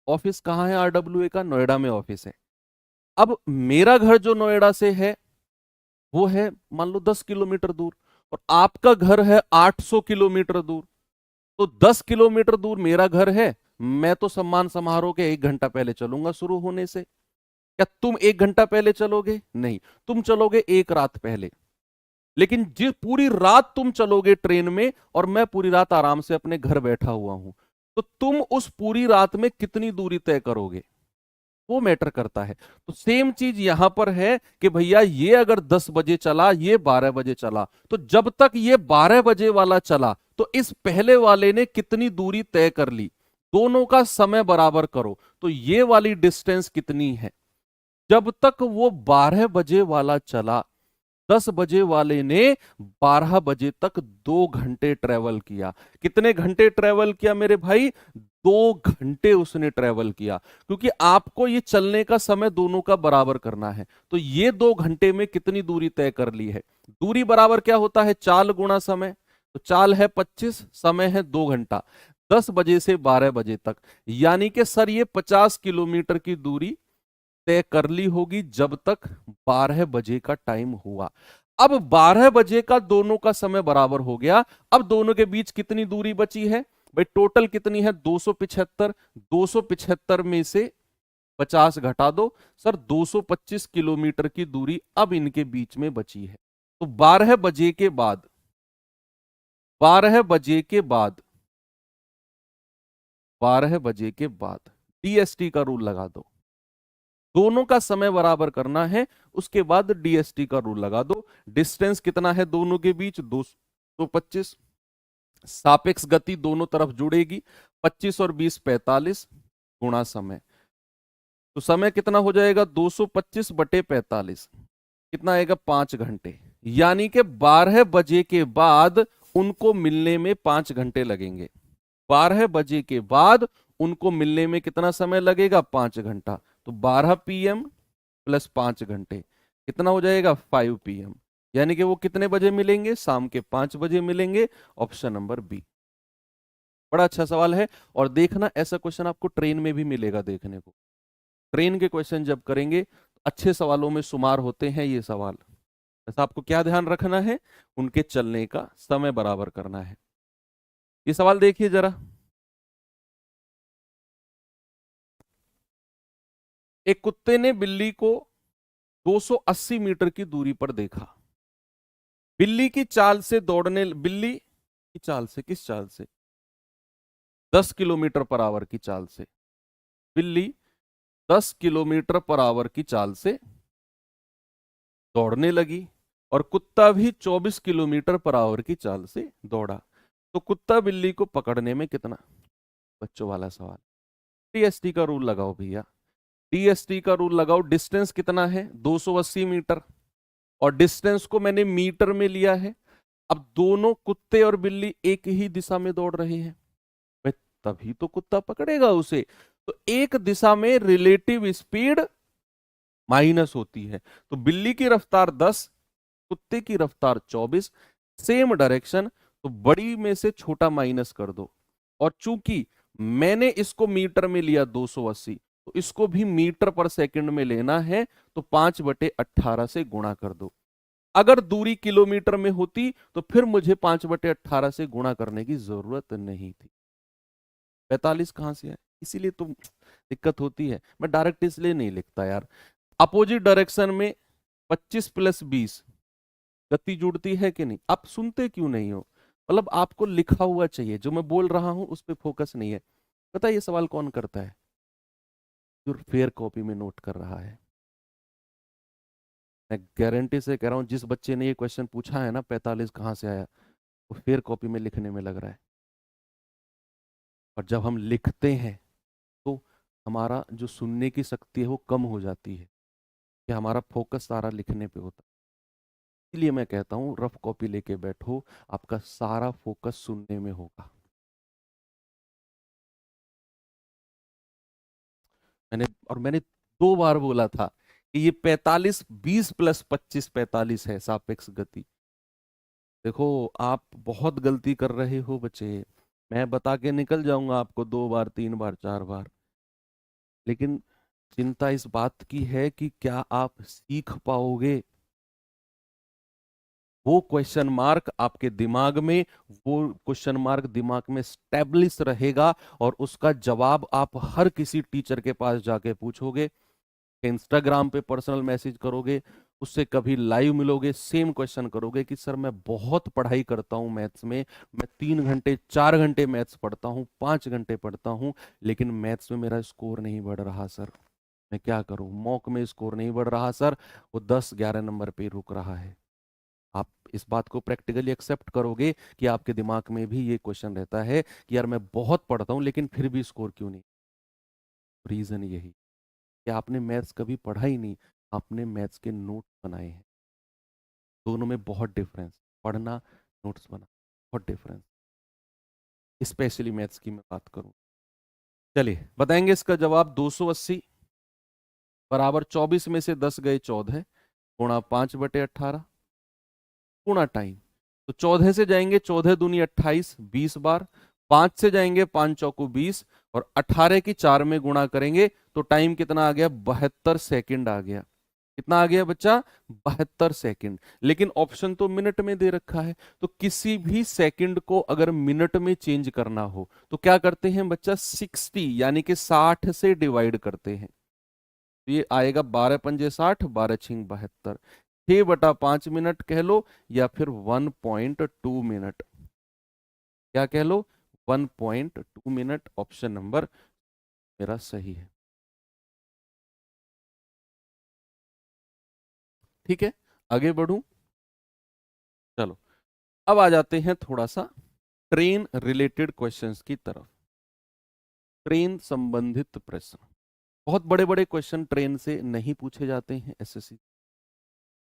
ऑफिस कहाँ है, आरडब्ल्यूए का, नोएडा में ऑफिस है। अब मेरा घर जो नोएडा से है वो है मान लो 10 किलोमीटर दूर, और आपका घर है 800 किलोमीटर दूर। तो 10 किलोमीटर दूर मेरा घर है, मैं तो सम्मान समारोह के 1 घंटा पहले चलूंगा शुरू होने से। क्या तुम 1 घंटा पहले चलोगे? नहीं, तुम चलोगे एक रात पहले। लेकिन जिस पूरी रात तुम चलोगे ट्रेन में और मैं पूरी रात आराम से अपने घर बैठा हुआ हूं, तो तुम उस पूरी रात में कितनी दूरी तय करोगे, वो मैटर करता है। तो सेम चीज यहां पर है कि भैया ये अगर 10 बजे चला, ये 12 बजे चला, तो जब तक ये 12 बजे वाला चला तो इस पहले वाले ने कितनी दूरी तय कर ली, दोनों का समय बराबर करो तो ये वाली डिस्टेंस कितनी है। जब तक वो 12 बजे वाला चला, 10 बजे वाले ने 12 बजे तक 2 घंटे ट्रेवल किया। कितने घंटे ट्रेवल किया मेरे भाई? 2 घंटे उसने ट्रेवल किया, क्योंकि आपको ये चलने का समय दोनों का बराबर करना है। तो ये 2 घंटे में कितनी दूरी तय कर ली है? दूरी बराबर क्या होता है? चाल गुणा समय। तो चाल है 25, समय है 2 घंटा, 10 बजे से 12 बजे तक। यानी कि सर ये 50 किलोमीटर की दूरी तय कर ली होगी जब तक 12 बजे का टाइम हुआ। अब 12 बजे का दोनों का समय बराबर हो गया। अब दोनों के बीच कितनी दूरी बची है भाई? टोटल कितनी है? 275। 275 में से 50 घटा दो, सर 225 किलोमीटर की दूरी अब इनके बीच में बची है। तो 12 बजे के बाद, 12 बजे के बाद, 12 बजे के बाद डीएसटी का रूल लगा दो। दोनों का समय बराबर करना है, उसके बाद डीएसटी का रूल लगा दो। डिस्टेंस कितना है दोनों के बीच? 225। सापेक्ष गति दोनों तरफ जुड़ेगी, 25 और 20 45 गुणा समय। तो समय कितना हो जाएगा? 225 बटे 45, कितना आएगा? 5 घंटे। यानी कि 12 बजे के बाद उनको मिलने में 5 घंटे लगेंगे। 12 बजे के बाद उनको मिलने में कितना समय लगेगा? 5 घंटा। तो 12 पीएम प्लस 5 घंटे कितना हो जाएगा? 5 पीएम। यानी कि वो कितने बजे मिलेंगे? शाम के 5 बजे मिलेंगे। Option number B. बड़ा अच्छा सवाल है। और देखना, ऐसा क्वेश्चन आपको ट्रेन में भी मिलेगा देखने को। ट्रेन के क्वेश्चन जब करेंगे तो अच्छे सवालों में शुमार होते हैं ये सवाल। ऐसा आपको क्या ध्यान रखना है? उनके चलने का समय बराबर करना है। ये सवाल देखिए जरा। एक कुत्ते ने बिल्ली को 280 मीटर की दूरी पर देखा। बिल्ली की चाल से दौड़ने, बिल्ली की चाल से, किस चाल से? 10 किलोमीटर पर आवर की चाल से। बिल्ली 10 किलोमीटर पर आवर की चाल से दौड़ने लगी और कुत्ता भी 24 किलोमीटर पर आवर की चाल से दौड़ा। तो कुत्ता बिल्ली को पकड़ने में कितना? बच्चों वाला सवाल। टीएसटी का रूल लगाओ भैया, टीएसटी का रूल लगाओ। डिस्टेंस कितना है? 280 मीटर, और डिस्टेंस को मैंने मीटर में लिया है। अब दोनों कुत्ते और बिल्ली एक ही दिशा में दौड़ रहे हैं, भाई तभी तो कुत्ता पकड़ेगा उसे। तो एक दिशा में रिलेटिव स्पीड माइनस होती है। तो बिल्ली की रफ्तार 10, कुत्ते की रफ्तार 24, सेम डायरेक्शन, तो बड़ी में से छोटा माइनस कर दो। और चूंकि मैंने इसको मीटर में लिया 280, तो इसको भी मीटर पर सेकंड में लेना है, तो 5/18 से गुणा कर दो। अगर दूरी किलोमीटर में होती तो फिर मुझे 5/18 से गुणा करने की जरूरत नहीं थी। 45 कहां से है? इसीलिए तो दिक्कत होती है। मैं डायरेक्ट इसलिए नहीं लिखता यार। अपोजिट डायरेक्शन में 25 + 20 गति जुड़ती है कि नहीं? आप सुनते क्यों नहीं हो? मतलब आपको लिखा हुआ चाहिए, जो मैं बोल रहा हूं उस पर फोकस नहीं है। पता है ये सवाल कौन करता है? जो फेयर कॉपी में नोट कर रहा है। मैं गारंटी से कह रहा हूं, जिस बच्चे ने ये क्वेश्चन पूछा है ना 45 कहाँ से आया, वो फेयर कॉपी में लिखने में लग रहा है। और जब हम लिखते हैं तो हमारा जो सुनने की शक्ति है वो कम हो जाती है, कि हमारा फोकस सारा लिखने पे होता है। इसलिए मैं कहता हूँ रफ कॉपी लेके बैठो, आपका सारा फोकस सुनने में होगा। मैंने 2 बार बोला था कि ये 45 20 प्लस 25 45 है सापेक्ष गति। देखो आप बहुत गलती कर रहे हो बच्चे, मैं बता के निकल जाऊंगा आपको 2 बार 3 बार 4 बार, लेकिन चिंता इस बात की है कि क्या आप सीख पाओगे। वो क्वेश्चन मार्क आपके दिमाग में, वो क्वेश्चन मार्क दिमाग में स्टेब्लिश रहेगा, और उसका जवाब आप हर किसी टीचर के पास जाके पूछोगे, इंस्टाग्राम पे पर्सनल मैसेज करोगे, उससे कभी लाइव मिलोगे, सेम क्वेश्चन करोगे कि सर मैं बहुत पढ़ाई करता हूँ मैथ्स में, मैं 3 घंटे 4 घंटे मैथ्स पढ़ता हूँ, 5 घंटे पढ़ता हूँ, लेकिन मैथ्स में मेरा स्कोर नहीं बढ़ रहा सर, मैं क्या करूँ? मॉक में स्कोर नहीं बढ़ रहा सर, वो 10-11 नंबर पे रुक रहा है। आप इस बात को प्रैक्टिकली एक्सेप्ट करोगे कि आपके दिमाग में भी ये क्वेश्चन रहता है कि यार मैं बहुत पढ़ता हूँ लेकिन फिर भी स्कोर क्यों नहीं? रीजन यही कि आपने मैथ्स कभी पढ़ा ही नहीं, आपने मैथ्स के नोट्स बनाए हैं। दोनों में बहुत डिफरेंस, पढ़ना नोट्स बना, बहुत डिफरेंस, स्पेशली मैथ्स की मैं बात करूं। चलिए बताएंगे इसका जवाब। 280 बराबर 24 में से 10 गए 14 गुणा 5/18 गुणा टाइम। तो 14 से जाएंगे 14 दूनी 28 20 बार, 5 से जाएंगे 5 चौको 20, और 18 की 4 में गुणा करेंगे तो टाइम कितना आ गया? 72 सेकंड आ गया। कितना आ गया बच्चा? 72 सेकंड। लेकिन ऑप्शन तो मिनट में दे रखा है, तो किसी भी सेकंड को अगर मिनट में चेंज करना हो तो क्या करते हैं बच्चा? 60 यानी कि 60 से डिवाइड करते हैं। तो ये आएगा 12 पंजे 60, 12 छिंग 72, 6/5 मिनट कह लो, या फिर 1.2 मिनट, क्या कह लो? 1.2 मिनट। ऑप्शन नंबर मेरा सही है। ठीक है, आगे बढ़ूं? चलो अब आ जाते हैं थोड़ा सा ट्रेन रिलेटेड क्वेश्चंस की तरफ। ट्रेन संबंधित प्रश्न, बहुत बड़े बड़े क्वेश्चन ट्रेन से नहीं पूछे जाते हैं एसएससी,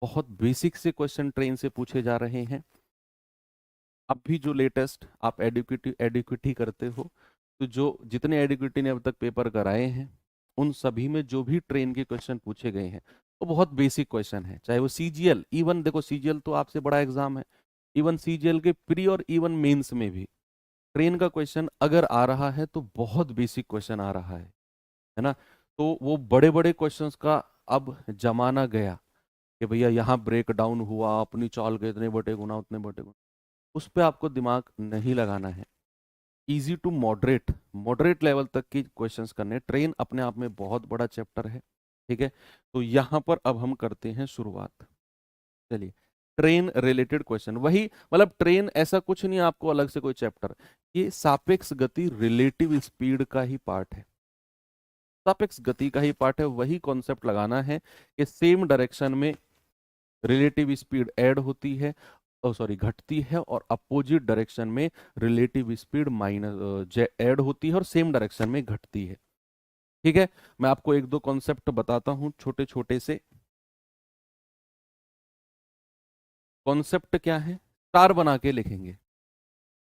बहुत बेसिक से क्वेश्चन ट्रेन से पूछे जा रहे हैं। अब भी जो लेटेस्ट आप एडुकेटी करते हो, तो जो जितने एडुकेटी ने अब तक पेपर कराए हैं उन सभी में जो भी ट्रेन के क्वेश्चन पूछे गए हैं वो बहुत बेसिक क्वेश्चन है। चाहे वो सीजीएल, इवन देखो सीजीएल तो आपसे बड़ा एग्जाम है, इवन सीजीएल के प्री और इवन मेंस में भी ट्रेन का क्वेश्चन अगर आ रहा है तो बहुत बेसिक क्वेश्चन आ रहा है ना? तो वो बड़े बड़े क्वेश्चंस का अब जमाना गया कि भैया यहाँ ब्रेक डाउन हुआ, अपनी चाल के इतने बटे गुना उतने बटे गुना, उस पर आपको दिमाग नहीं लगाना है। Easy to moderate, moderate level तक की क्वेश्चंस करने। ट्रेन अपने आप में बहुत बड़ा चैप्टर है, ठीक है? तो यहाँ पर अब हम करते हैं शुरुआत। चलिए, ट्रेन रिलेटेड क्वेश्चन, वही मतलब ट्रेन ऐसा कुछ नहीं है आपको अलग से कोई चैप्टर, ये सापेक्ष गति रिलेटिव स्पीड का ही पार्ट है, सापेक्ष गति का ही पार्ट है। वही कॉन्सेप्ट लगाना है कि सेम डायरेक्शन में रिलेटिव स्पीड ऐड होती है, सॉरी घटती है, और अपोजिट डायरेक्शन में रिलेटिव स्पीड माइनस ऐड होती है और सेम डायरेक्शन में घटती है। ठीक है, मैं आपको एक दो कॉन्सेप्ट बताता हूं छोटे छोटे से। कॉन्सेप्ट क्या है, स्टार बना के लिखेंगे।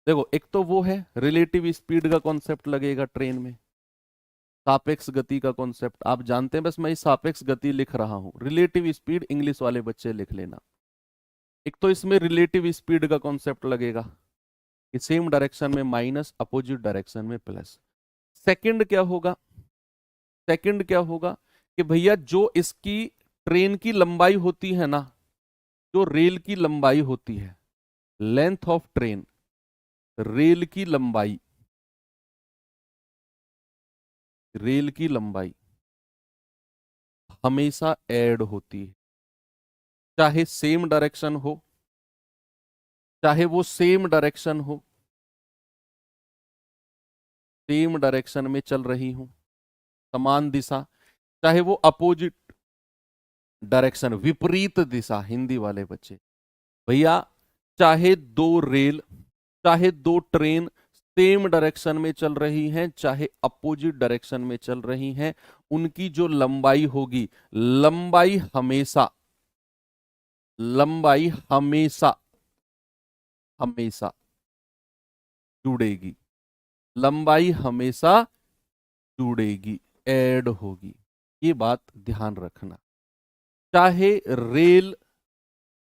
देखो एक तो वो है रिलेटिव स्पीड का कॉन्सेप्ट लगेगा ट्रेन में, सापेक्ष गति का कॉन्सेप्ट आप जानते हैं, बस मैं इस सापेक्ष गति लिख रहा हूं, रिलेटिव स्पीड इंग्लिश वाले बच्चे लिख लेना। एक तो इसमें रिलेटिव स्पीड का कॉन्सेप्ट लगेगा कि सेम डायरेक्शन में माइनस, अपोजिट डायरेक्शन में प्लस। सेकंड क्या होगा? सेकंड क्या होगा कि भैया जो इसकी ट्रेन की लंबाई होती है ना, जो रेल की लंबाई होती है, लेंथ ऑफ ट्रेन, रेल की लंबाई, रेल की लंबाई हमेशा ऐड होती है, चाहे सेम डायरेक्शन हो, चाहे वो सेम डायरेक्शन हो, सेम डायरेक्शन में चल रही हूं, समान दिशा, चाहे वो अपोजिट डायरेक्शन, विपरीत दिशा, हिंदी वाले बच्चे भैया, चाहे दो रेल, चाहे दो ट्रेन सेम डायरेक्शन में चल रही हैं, चाहे अपोजिट डायरेक्शन में चल रही हैं, उनकी जो लंबाई होगी, लंबाई हमेशा, लंबाई हमेशा, हमेशा जुड़ेगी, लंबाई हमेशा जुड़ेगी, ऐड होगी। ये बात ध्यान रखना। चाहे रेल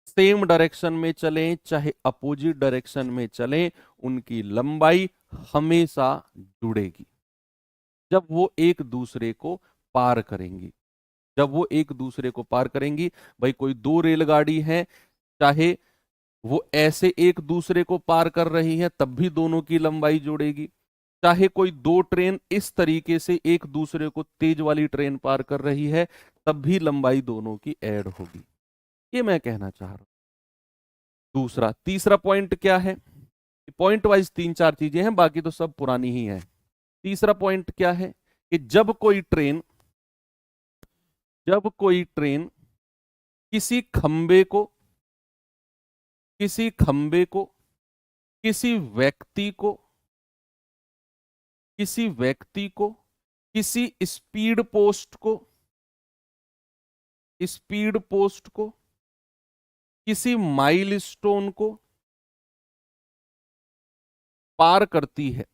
सेम डायरेक्शन में चलें, चाहे अपोजिट डायरेक्शन में चलें, उनकी लंबाई हमेशा जुड़ेगी जब वो एक दूसरे को पार करेंगी, जब वो एक दूसरे को पार करेंगी। भाई कोई दो रेलगाड़ी है, चाहे वो ऐसे एक दूसरे को पार कर रही है, तब भी दोनों की लंबाई जुड़ेगी। चाहे कोई दो ट्रेन इस तरीके से एक दूसरे को, तेज वाली ट्रेन पार कर रही है, तब भी लंबाई दोनों की ऐड होगी। ये मैं कहना चाह रहा हूं। दूसरा, तीसरा पॉइंट क्या है? पॉइंट वाइज तीन चार चीजें हैं, बाकी तो सब पुरानी ही है। तीसरा पॉइंट क्या है कि जब कोई ट्रेन, जब कोई ट्रेन किसी खंबे को, किसी खंबे को, किसी व्यक्ति को, किसी व्यक्ति को, किसी स्पीड पोस्ट को, स्पीड पोस्ट को, किसी माइलस्टोन को पार करती है,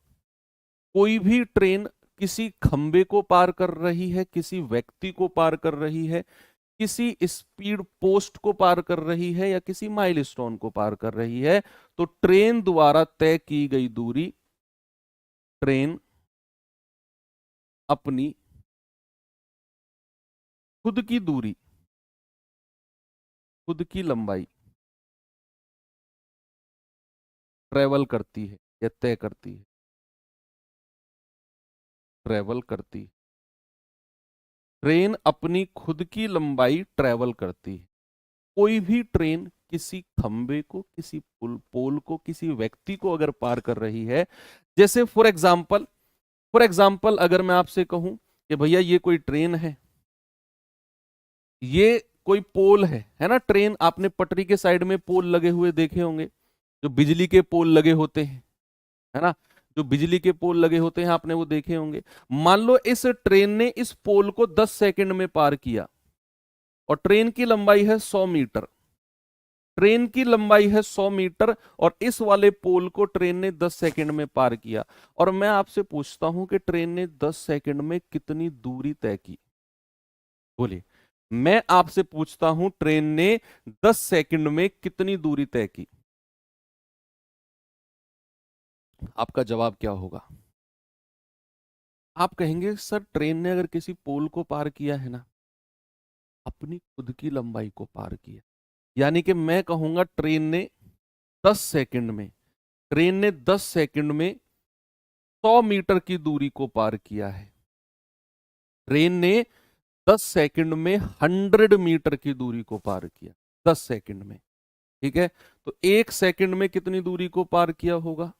कोई भी ट्रेन किसी खंबे को पार कर रही है, किसी व्यक्ति को पार कर रही है, किसी स्पीड पोस्ट को पार कर रही है, या किसी माइलस्टोन को पार कर रही है, तो ट्रेन द्वारा तय की गई दूरी, ट्रेन अपनी खुद की दूरी, खुद की लंबाई ट्रेवल करती है या तय करती है, ट्रेवल करती है। ट्रेन अपनी खुद की लंबाई ट्रेवल करती है। कोई भी ट्रेन किसी खंबे को, किसी पुल पोल को, किसी व्यक्ति को अगर पार कर रही है, जैसे फॉर एग्जाम्पल, अगर मैं आपसे कहूं कि भैया ये कोई ट्रेन है, ये कोई पोल है ना। ट्रेन, आपने पटरी के साइड में पोल लगे हुए देखे होंगे, जो बिजली के पोल लगे होते हैं, है ना, जो बिजली के पोल लगे होते हैं, आपने वो देखे होंगे। मान लो इस ट्रेन ने इस पोल को 10 सेकंड में पार किया, और ट्रेन की लंबाई है 100 मीटर, ट्रेन की लंबाई है 100 मीटर, और इस वाले पोल को ट्रेन ने 10 सेकंड में पार किया। और मैं आपसे पूछता हूं कि ट्रेन ने 10 सेकंड में कितनी दूरी तय की? बोलिए। मैं आपसे पूछता हूं, ट्रेन ने 10 सेकंड में कितनी दूरी तय की? आपका जवाब क्या होगा? आप कहेंगे सर ट्रेन ने अगर किसी पोल को पार किया है ना, अपनी खुद की लंबाई को पार किया, यानी कि मैं कहूंगा ट्रेन ने 10 सेकंड में, ट्रेन ने 10 सेकंड में 100 मीटर की दूरी को पार किया है। ट्रेन ने 10 सेकंड में 100 मीटर की दूरी को पार किया, 10 सेकंड में। ठीक है, तो एक सेकंड में कितनी दूरी को पार किया होगा?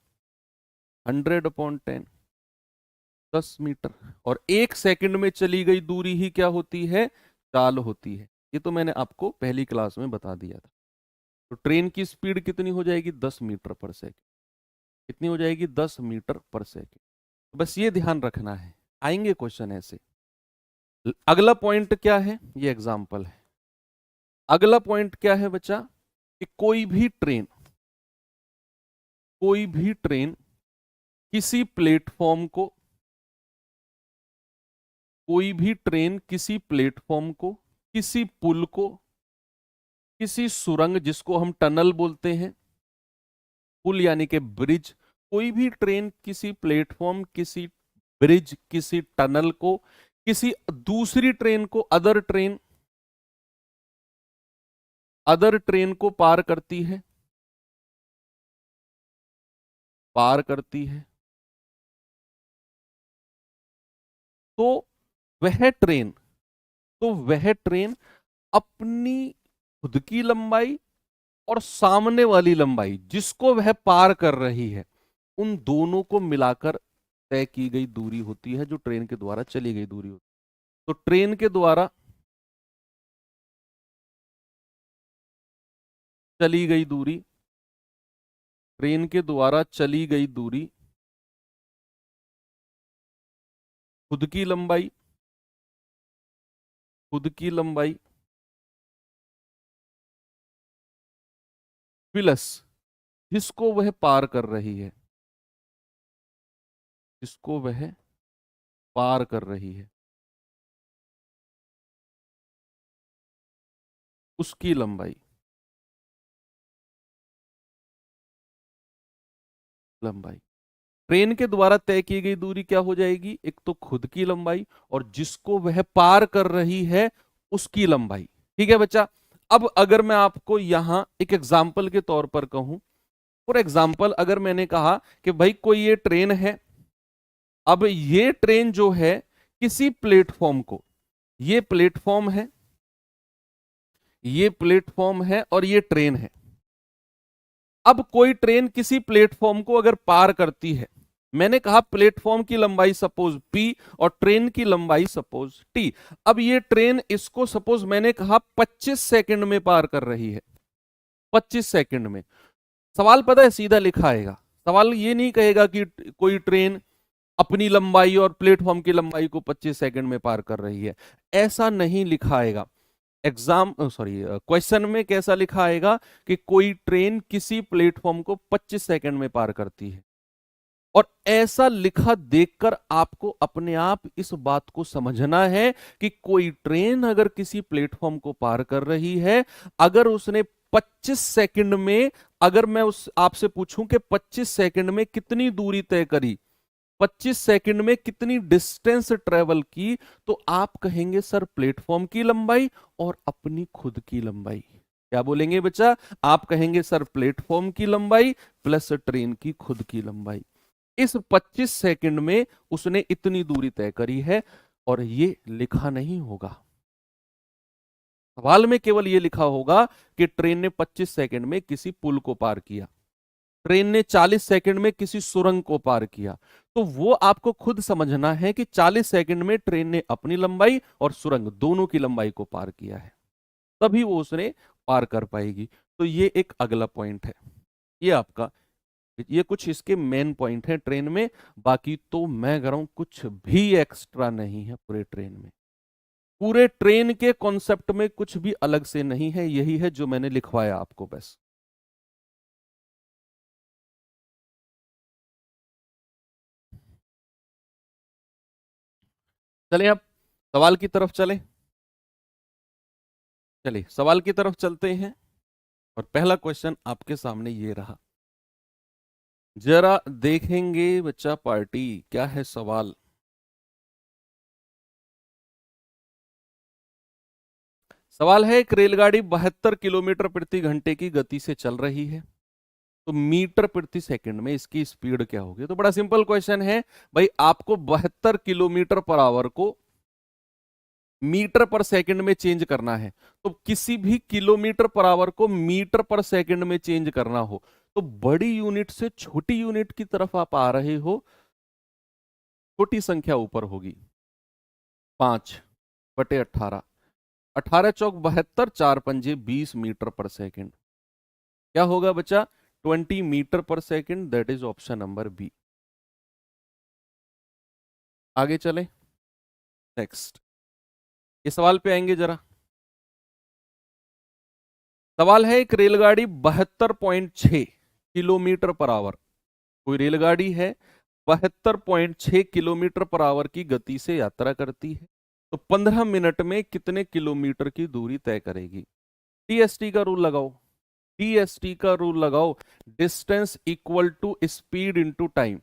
100/10, 10 मीटर। और एक सेकंड में चली गई दूरी ही क्या होती है? चाल होती है। ये तो मैंने आपको पहली क्लास में बता दिया था। तो ट्रेन की स्पीड कितनी हो जाएगी? 10 मीटर पर सेकंड। कितनी हो जाएगी? 10 मीटर पर सेकंड। बस ये ध्यान रखना है, आएंगे क्वेश्चन ऐसे। अगला पॉइंट क्या है? ये एग्जाम्पल है। अगला पॉइंट क्या है बच्चा? कि कोई भी ट्रेन, कोई भी ट्रेन किसी प्लेटफॉर्म को, कोई भी ट्रेन किसी प्लेटफॉर्म को, किसी पुल को, किसी सुरंग जिसको हम टनल बोलते हैं, पुल यानी कि ब्रिज, कोई भी ट्रेन किसी प्लेटफॉर्म, किसी ब्रिज, किसी टनल को, किसी दूसरी ट्रेन को, अदर ट्रेन को पार करती है, पार करती है, तो वह ट्रेन, तो वह ट्रेन अपनी खुद की लंबाई और सामने वाली लंबाई जिसको वह पार कर रही है, उन दोनों को मिलाकर तय की गई दूरी होती है, जो ट्रेन के द्वारा चली गई दूरी होती है। तो ट्रेन के द्वारा चली गई दूरी, ट्रेन के द्वारा चली गई दूरी, खुद की लंबाई, खुद की लंबाई प्लस जिसको वह पार कर रही है, जिसको वह पार कर रही है, उसकी लंबाई, लंबाई। ट्रेन के द्वारा तय की गई दूरी क्या हो जाएगी? एक तो खुद की लंबाई और जिसको वह पार कर रही है उसकी लंबाई। ठीक है बच्चा। अब अगर मैं आपको यहां एक एग्जाम्पल के तौर पर कहूं, फॉर एग्जाम्पल अगर मैंने कहा कि भाई कोई ये ट्रेन है, अब ये ट्रेन जो है किसी प्लेटफॉर्म को, ये प्लेटफॉर्म है, ये प्लेटफॉर्म है और ये ट्रेन है। अब कोई ट्रेन किसी प्लेटफॉर्म को अगर पार करती है, मैंने कहा प्लेटफॉर्म की लंबाई सपोज p और ट्रेन की लंबाई सपोज t। अब ये ट्रेन इसको सपोज मैंने कहा 25 सेकंड में पार कर रही है, 25 सेकंड में। सवाल पता है सीधा लिखा आएगा, सवाल ये नहीं कहेगा कि कोई ट्रेन अपनी लंबाई और प्लेटफॉर्म की लंबाई को 25 सेकंड में पार कर रही है, ऐसा नहीं लिखा आएगा। क्वेश्चन में कैसा लिखा आएगा कि कोई ट्रेन किसी प्लेटफॉर्म को 25 सेकंड में पार करती है। और ऐसा लिखा देखकर आपको अपने आप इस बात को समझना है कि कोई ट्रेन अगर किसी प्लेटफॉर्म को पार कर रही है, अगर उसने 25 सेकंड में, अगर मैं उस आपसे पूछूं कि 25 सेकंड में कितनी दूरी तय करी, 25 सेकंड में कितनी डिस्टेंस ट्रेवल की, तो आप कहेंगे सर प्लेटफॉर्म की लंबाई और अपनी खुद की लंबाई। क्या बोलेंगे बच्चा? आप कहेंगे सर प्लेटफॉर्म की लंबाई प्लस ट्रेन की खुद की लंबाई। इस 25 सेकंड में उसने इतनी दूरी तय करी है और ये लिखा नहीं होगा। सवाल में केवल ये लिखा होगा कि ट्रेन ने 25 सेकंड में किसी पुल को पार किया, ट्रेन ने 40 सेकंड में किसी सुरंग को पार किया। तो वो आपको खुद समझना है कि 40 सेकंड में ट्रेन ने अपनी लंबाई और सुरंग दोनों की लंबाई को पार किया है, तभी वो उसने पार कर पाएगी। तो ये एक अगला पॉइंट है, ये आपका, ये कुछ इसके मेन पॉइंट है ट्रेन में। बाकी तो मैं कह रहा हूं कुछ भी एक्स्ट्रा नहीं है पूरे ट्रेन में, पूरे ट्रेन के कॉन्सेप्ट में कुछ भी अलग से नहीं है, यही है जो मैंने लिखवाया आपको बस। चलें अब सवाल की तरफ चलें, चलिए सवाल की तरफ चलते हैं। और पहला क्वेश्चन आपके सामने ये रहा, जरा देखेंगे बच्चा पार्टी क्या है सवाल। सवाल है एक रेलगाड़ी 72 किलोमीटर प्रति घंटे की गति से चल रही है, तो मीटर प्रति सेकंड में इसकी स्पीड क्या होगी? तो बड़ा सिंपल क्वेश्चन है भाई, आपको 72 किलोमीटर पर आवर को मीटर पर सेकंड में चेंज करना है। तो किसी भी किलोमीटर पर आवर को मीटर पर सेकंड में चेंज करना हो तो बड़ी यूनिट से छोटी यूनिट की तरफ आप आ रहे हो, छोटी संख्या ऊपर होगी। 5/18, 18 चौक 72, 4 पंजे 20 मीटर पर सेकंड। क्या होगा बच्चा? 20 मीटर पर second, that is option number B. आगे चले नेक्स्ट, ये सवाल पे आएंगे जरा। सवाल है एक रेलगाड़ी 72.6 किलोमीटर पर आवर, कोई रेलगाड़ी है 72.6 किलोमीटर पर आवर की गति से यात्रा करती है, तो 15 मिनट में कितने किलोमीटर की दूरी तय करेगी? टीएसटी का रूल लगाओ, टीएसटी का रूल लगाओ, distance equal to speed into time.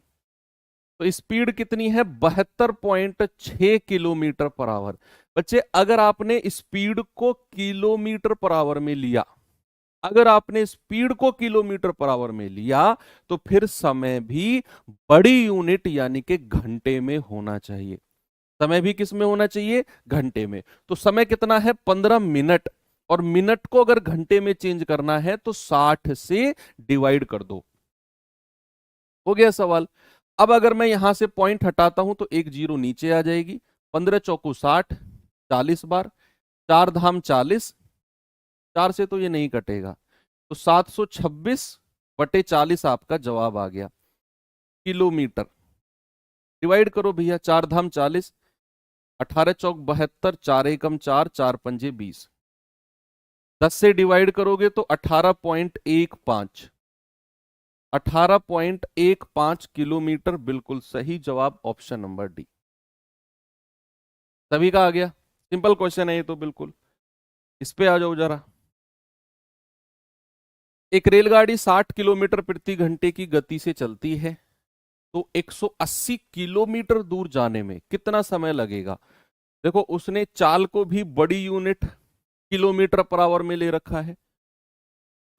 तो स्पीड कितनी है? 72.6 किलोमीटर पर आवर। बच्चे अगर आपने स्पीड को किलोमीटर पर आवर में लिया, अगर आपने स्पीड को किलोमीटर पर आवर में लिया, तो फिर समय भी बड़ी यूनिट यानी कि घंटे में होना चाहिए। समय भी किस में होना चाहिए? घंटे में। तो समय कितना है? 15 मिनट। और मिनट को अगर घंटे में चेंज करना है तो 60 से डिवाइड कर दो। हो गया सवाल। अब अगर मैं यहां से पॉइंट हटाता हूं तो एक जीरो नीचे आ जाएगी। 15 चौको 60, 40 बार, 4 धाम 40, 4 से तो ये नहीं कटेगा, तो 726/40 आपका जवाब आ गया किलोमीटर। डिवाइड करो भैया, 4 धाम 40, 18 चौक 72, 4 एकम 4, 4 पंजे 20, 10 से डिवाइड करोगे तो 18.15, 18.15 किलोमीटर। बिल्कुल सही जवाब ऑप्शन नंबर डी। सभी का आ गया। सिंपल क्वेश्चन है ये तो बिल्कुल। इस पे आ जाओ जरा। एक रेलगाड़ी 60 किलोमीटर प्रति घंटे की गति से चलती है, तो 180 किलोमीटर दूर जाने में कितना समय लगेगा? देखो, उसने चाल को भी बड़ी यूनिट किलोमीटर पर आवर में ले रखा है,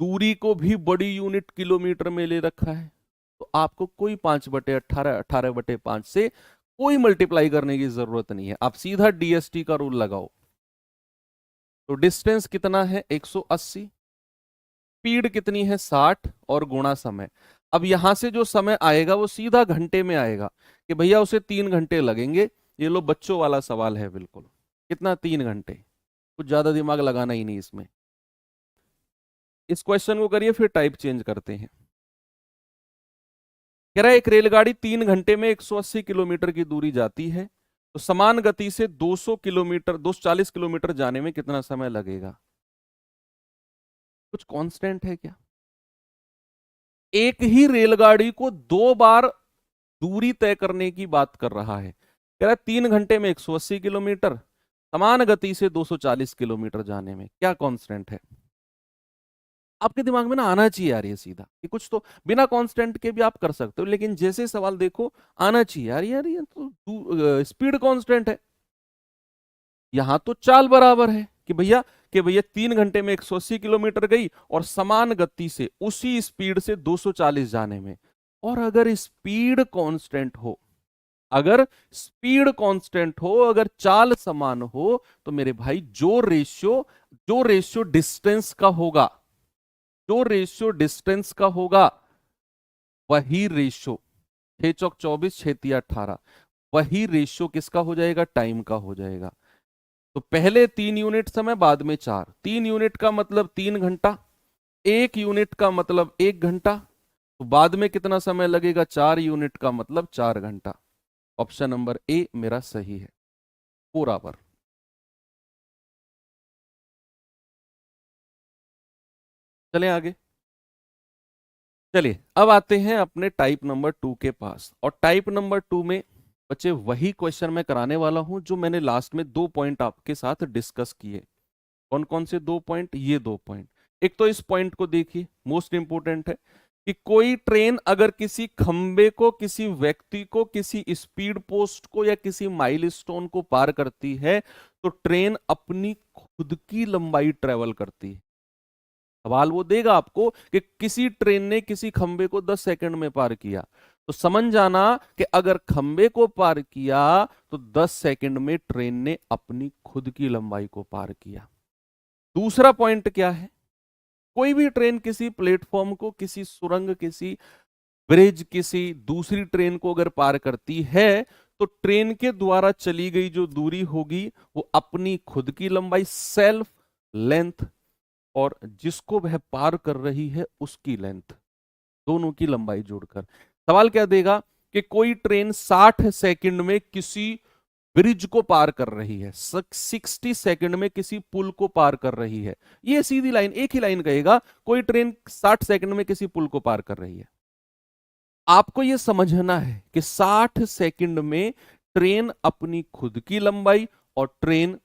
दूरी को भी बड़ी यूनिट किलोमीटर में ले रखा है, तो आपको कोई 5/18, 18/5 से कोई मल्टीप्लाई करने की जरूरत नहीं है, आप सीधा डीएसटी का रूल लगाओ। तो डिस्टेंस कितना है? 180, स्पीड कितनी है? 60, और गुणा समय। अब यहां से जो समय आएगा वो सीधा घंटे में आएगा कि भैया उसे 3 घंटे लगेंगे। ये लो बच्चों वाला सवाल है बिल्कुल। कितना? 3 घंटे। कुछ ज्यादा दिमाग लगाना ही नहीं इसमें। इस क्वेश्चन को करिए, फिर टाइप चेंज करते हैं। कह रहा है एक रेलगाड़ी 3 घंटे में 180 किलोमीटर की दूरी जाती है, तो समान गति से 240 किलोमीटर जाने में कितना समय लगेगा? कुछ कांस्टेंट है क्या? एक ही रेलगाड़ी को 2 बार दूरी तय करने की बात कर रहा है। कह रहा है 3 घंटे में 180 किलोमीटर, समान गति से 240 किलोमीटर जाने में क्या कांस्टेंट है? आपके दिमाग में ना आना चाहिए यार ये सीधा, कि कुछ तो बिना कांस्टेंट के भी आप कर सकते हो, लेकिन जैसे सवाल देखो आना चाहिए यार, ये तो स्पीड कांस्टेंट है। यहां तो चाल बराबर है कि भैया 3 घंटे में 180 किलोमीटर गई और समान गति से उसी स्पीड से 240 जाने में। और अगर स्पीड कांस्टेंट हो, अगर चाल समान हो, तो मेरे भाई जो रेशियो डिस्टेंस का होगा, जो रेशियो डिस्टेंस का होगा, वही रेशियो 6 चौक 24, 6 तिया 18, वही रेशियो किसका हो जाएगा? टाइम का हो जाएगा। तो पहले 3 यूनिट समय, बाद में 4। 3 यूनिट का मतलब 3 घंटा, 1 यूनिट का मतलब 1 घंटा, तो बाद में कितना समय लगेगा? 4 यूनिट का मतलब 4 घंटा। ऑप्शन नंबर ए मेरा सही है पूरा पर। चलें आगे। चलिए अब आते हैं अपने टाइप नंबर 2 के पास। और टाइप नंबर 2 में बच्चे वही क्वेश्चन मैं कराने वाला हूं जो मैंने लास्ट में 2 पॉइंट आपके साथ डिस्कस किए। कौन कौन से 2 पॉइंट? ये 2 पॉइंट। एक तो इस पॉइंट को देखिए, मोस्ट इंपोर्टेंट है कि कोई ट्रेन अगर किसी खंबे को, किसी व्यक्ति को, किसी स्पीड पोस्ट को या किसी माइलस्टोन को पार करती है, तो ट्रेन अपनी खुद की लंबाई ट्रेवल करती है। सवाल वो देगा आपको कि किसी ट्रेन ने किसी खंबे को 10 सेकंड में पार किया, तो समझ जाना कि अगर खंबे को पार किया तो 10 सेकंड में ट्रेन ने अपनी खुद की लंबाई को पार किया। दूसरा पॉइंट क्या है? कोई भी ट्रेन किसी प्लेटफॉर्म को, किसी सुरंग, किसी ब्रिज, किसी दूसरी ट्रेन को अगर पार करती है, तो ट्रेन के द्वारा चली गई जो दूरी होगी वो अपनी खुद की लंबाई, सेल्फ लेंथ, और जिसको वह पार कर रही है उसकी लेंथ, दोनों की लंबाई जोड़कर। सवाल क्या देगा कि कोई ट्रेन 60 सेकंड में किसी ब्रिज को पार कर रही है, 60 सेकंड में किसी पुल को पार कर रही है। ये सीधी लाइन, एक ही लाइन कहेगा, कोई ट्रेन 60 सेकंड में किसी पुल को पार कर रही है। आपको यह समझना है कि 60 सेकंड में ट्रेन अपनी खुद की लंबाई और ट्रेन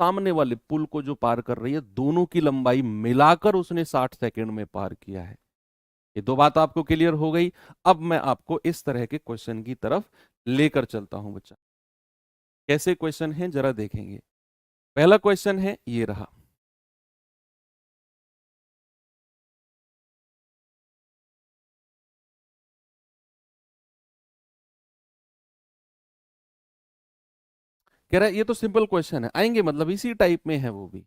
सामने वाले पुल को जो पार कर रही है, दोनों की लंबाई मिलाकर उसने 60 सेकंड में पार किया है। ये दो बात आपको क्लियर हो गई। अब मैं आपको इस तरह के क्वेश्चन की तरफ लेकर चलता हूं बच्चा। कैसे क्वेश्चन हैं जरा देखेंगे। पहला क्वेश्चन है ये रहा। कह रहा है ये तो सिंपल क्वेश्चन है, आएंगे मतलब इसी टाइप में है वो भी।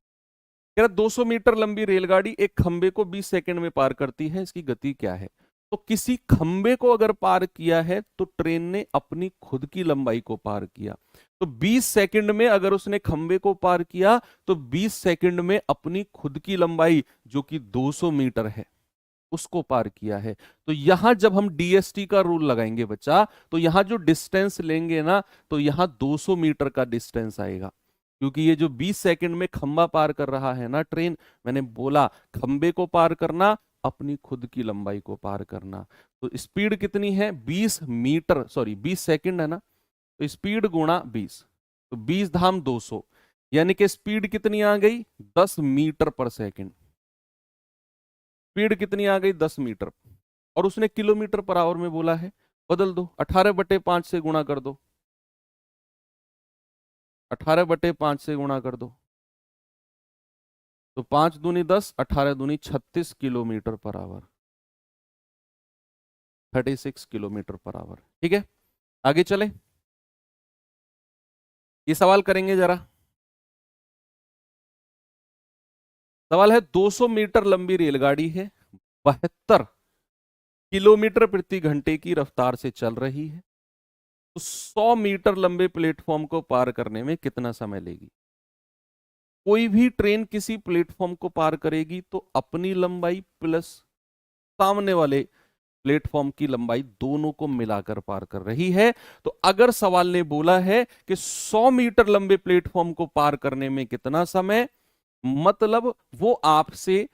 कह रहा 200 मीटर लंबी रेलगाड़ी एक खंबे को 20 सेकंड में पार करती है, इसकी गति क्या है? तो किसी खंबे को अगर पार किया है तो ट्रेन ने अपनी खुद की लंबाई को पार किया। तो 20 सेकंड में अगर उसने खंबे को पार किया तो 20 सेकंड में अपनी खुद की लंबाई जो कि 200 मीटर है उसको पार किया है। तो यहां जब हम डीएसटी का रूल लगाएंगे बच्चा, तो यहां जो डिस्टेंस लेंगे ना, तो यहां 200 मीटर का डिस्टेंस आएगा, क्योंकि ये जो 20 सेकंड में खंबा पार कर रहा है ना ट्रेन, मैंने बोला खंबे को पार करना अपनी खुद की लंबाई को पार करना। तो स्पीड कितनी है? 20 मीटर, सॉरी 20 सेकंड है ना, तो स्पीड गुणा 20, तो 20 धाम 200, यानी कि स्पीड कितनी आ गई? 10 मीटर पर सेकंड। स्पीड कितनी आ गई? 10 मीटर। और उसने किलोमीटर पर आवर में बोला है, बदल दो, 18/5 से गुणा कर दो, 18/5 से गुणा कर दो, तो 5 दूनी 10, 18 दूनी 36 kilometre per hour, 36 kilometre per hour. ठीक है, आगे चले, ये सवाल करेंगे जरा। सवाल है 200 मीटर लंबी रेलगाड़ी है, 72 किलोमीटर प्रति घंटे की रफ्तार से चल रही है, तो 100 मीटर लंबे प्लेटफॉर्म को पार करने में कितना समय लेगी? कोई भी ट्रेन किसी प्लेटफॉर्म को पार करेगी तो अपनी लंबाई प्लस सामने वाले प्लेटफॉर्म की लंबाई दोनों को मिलाकर पार कर रही है। तो अगर सवाल ने बोला है कि 100 मीटर लंबे प्लेटफॉर्म को पार करने में कितना समय, मतलब वो आपसे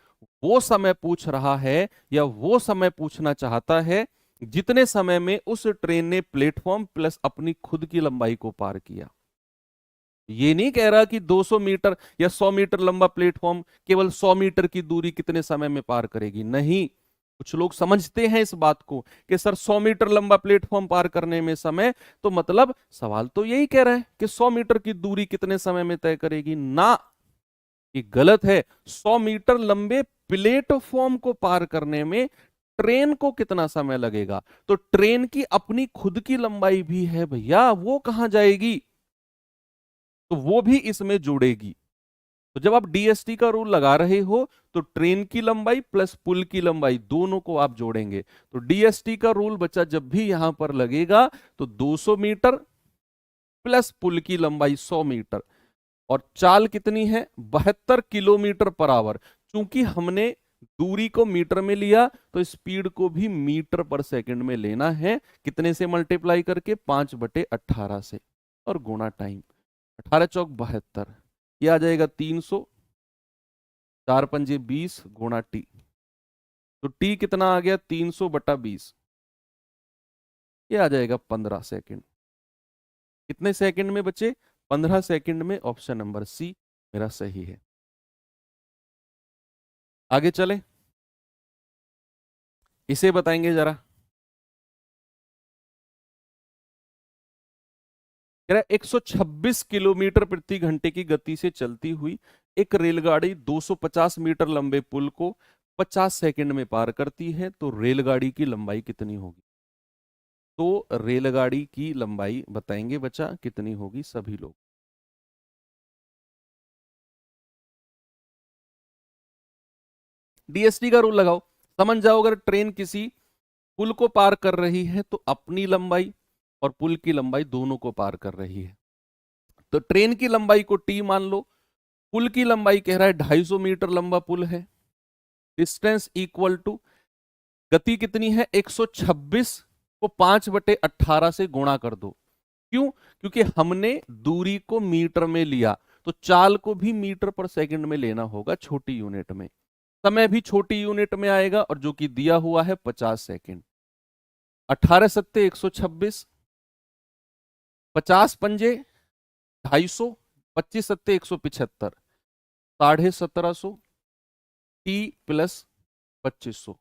वो समय पूछ रहा है या वो समय पूछना चाहता है जितने समय में उस ट्रेन ने प्लेटफॉर्म प्लस अपनी खुद की लंबाई को पार किया। ये नहीं कह रहा कि 200 मीटर या 100 मीटर लंबा प्लेटफॉर्म केवल 100 मीटर की दूरी कितने समय में पार करेगी, नहीं। कुछ लोग समझते हैं इस बात को कि सर 100 मीटर लंबा प्लेटफॉर्म पार करने में समय, तो मतलब सवाल तो यही कह रहा है कि 100 मीटर की दूरी कितने समय में तय करेगी ना, ये गलत है। 100 मीटर लंबे प्लेटफॉर्म को पार करने में ट्रेन को कितना समय लगेगा, तो ट्रेन की अपनी खुद की लंबाई भी है भैया, वो कहां जाएगी, तो वो भी इसमें जुड़ेगी। तो जब आप डीएसटी का रूल लगा रहे हो तो ट्रेन की लंबाई प्लस पुल की लंबाई दोनों को आप जोड़ेंगे। तो डीएसटी का रूल बच्चा जब भी यहां पर लगेगा तो 200 मीटर प्लस पुल की लंबाई 100 मीटर, और चाल कितनी है? 72 किलोमीटर पर आवर। चूंकि हमने दूरी को मीटर में लिया तो स्पीड को भी मीटर पर सेकंड में लेना है। कितने से मल्टीप्लाई करके? 5/18 से, और गुणा टाइम, 18 चौक 72, ये आ जाएगा 300, 4 पंजे 20 गुणा टी, तो टी कितना आ गया? 300/20, ये आ जाएगा 15 सेकंड। कितने सेकंड में बचे? 15 सेकंड में। ऑप्शन नंबर सी मेरा सही है। आगे चले, इसे बताएंगे जरा। 126 किलोमीटर प्रति घंटे की गति से चलती हुई एक रेलगाड़ी 250 मीटर लंबे पुल को 50 सेकंड में पार करती है, तो रेलगाड़ी की लंबाई कितनी होगी? तो रेलगाड़ी की लंबाई बताएंगे बच्चा कितनी होगी सभी लोग। डीएसटी का रूल लगाओ, समझ जाओ। अगर ट्रेन किसी पुल को पार कर रही है तो अपनी लंबाई और पुल की लंबाई दोनों को पार कर रही है। तो ट्रेन की लंबाई को टी मान लो, पुल की लंबाई कह रहा है 250 मीटर लंबा पुल है, डिस्टेंस इक्वल टू गति कितनी है? 126 को 5/18 से गुणा कर दो। क्यों? क्योंकि हमने दूरी को मीटर में लिया, तो चाल को भी मीटर पर सेकंड में लेना होगा, छोटी यूनिट में। समय भी छोटी यूनिट में आएगा, और जो कि दिया हुआ है 50 सेकंड। 18 सत्ते 126, 50 पंजे 250, 25 सत्ते 175, 1750 टी प्लस 2500।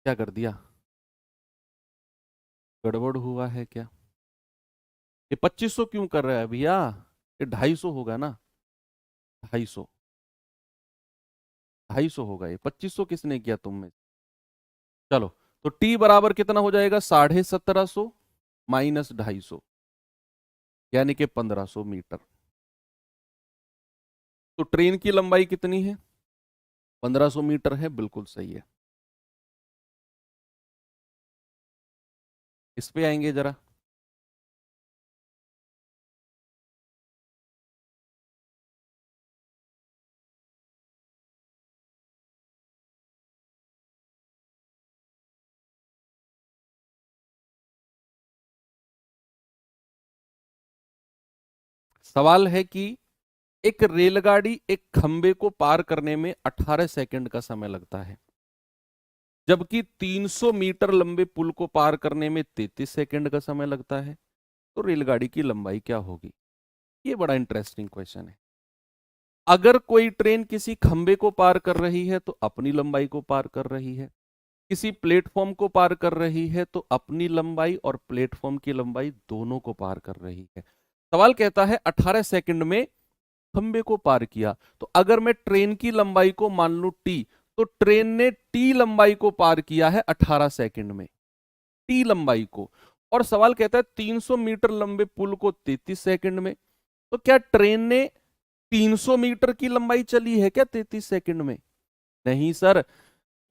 क्या कर दिया? गड़बड़ हुआ है क्या? ये 2500 क्यों कर रहा है भैया? ये 250 होगा ना, 250, 250 होगा ये, 2500 किसने किया तुम में? चलो, तो टी बराबर कितना हो जाएगा? 1750 माइनस 250, यानी कि 1500 मीटर। तो ट्रेन की लंबाई कितनी है? 1500 मीटर है, बिल्कुल सही है। इस पे आएंगे जरा। सवाल है कि एक रेलगाड़ी एक खंबे को पार करने में 18 सेकंड का समय लगता है, जबकि 300 मीटर लंबे पुल को पार करने में 33 सेकंड का समय लगता है। तो रेलगाड़ी की लंबाई क्या होगी? ये बड़ा इंटरेस्टिंग क्वेश्चन है। अगर कोई ट्रेन किसी खंबे को पार कर रही है तो अपनी लंबाई को पार कर रही है, किसी प्लेटफॉर्म को पार कर रही है तो अपनी लंबाई और प्लेटफॉर्म की लंबाई दोनों को पार कर रही है। सवाल कहता है 18 सेकंड में खंबे को पार किया। तो अगर मैं ट्रेन की लंबाई को मान लूं टी, तो ट्रेन ने टी लंबाई को पार किया है 18 सेकंड में, टी लंबाई को। और सवाल कहता है 300 मीटर लंबे पुल को 33 सेकंड में। तो क्या ट्रेन ने 300 मीटर की लंबाई चली है क्या 33 सेकंड में? नहीं सर,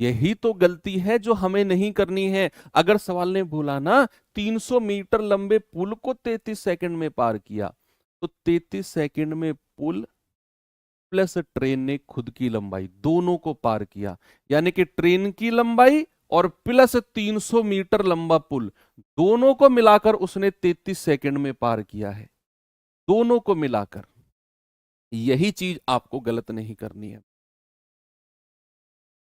यही तो गलती है जो हमें नहीं करनी है। अगर सवाल ने बोला ना 300 मीटर लंबे पुल को 33 सेकंड में पार किया, तो 33 सेकंड में पुल प्लस ट्रेन ने खुद की लंबाई दोनों को पार किया, यानी कि ट्रेन की लंबाई और प्लस 300 मीटर लंबा पुल दोनों को मिलाकर उसने 33 सेकंड में पार किया है, दोनों को मिलाकर। यही चीज आपको गलत नहीं करनी है।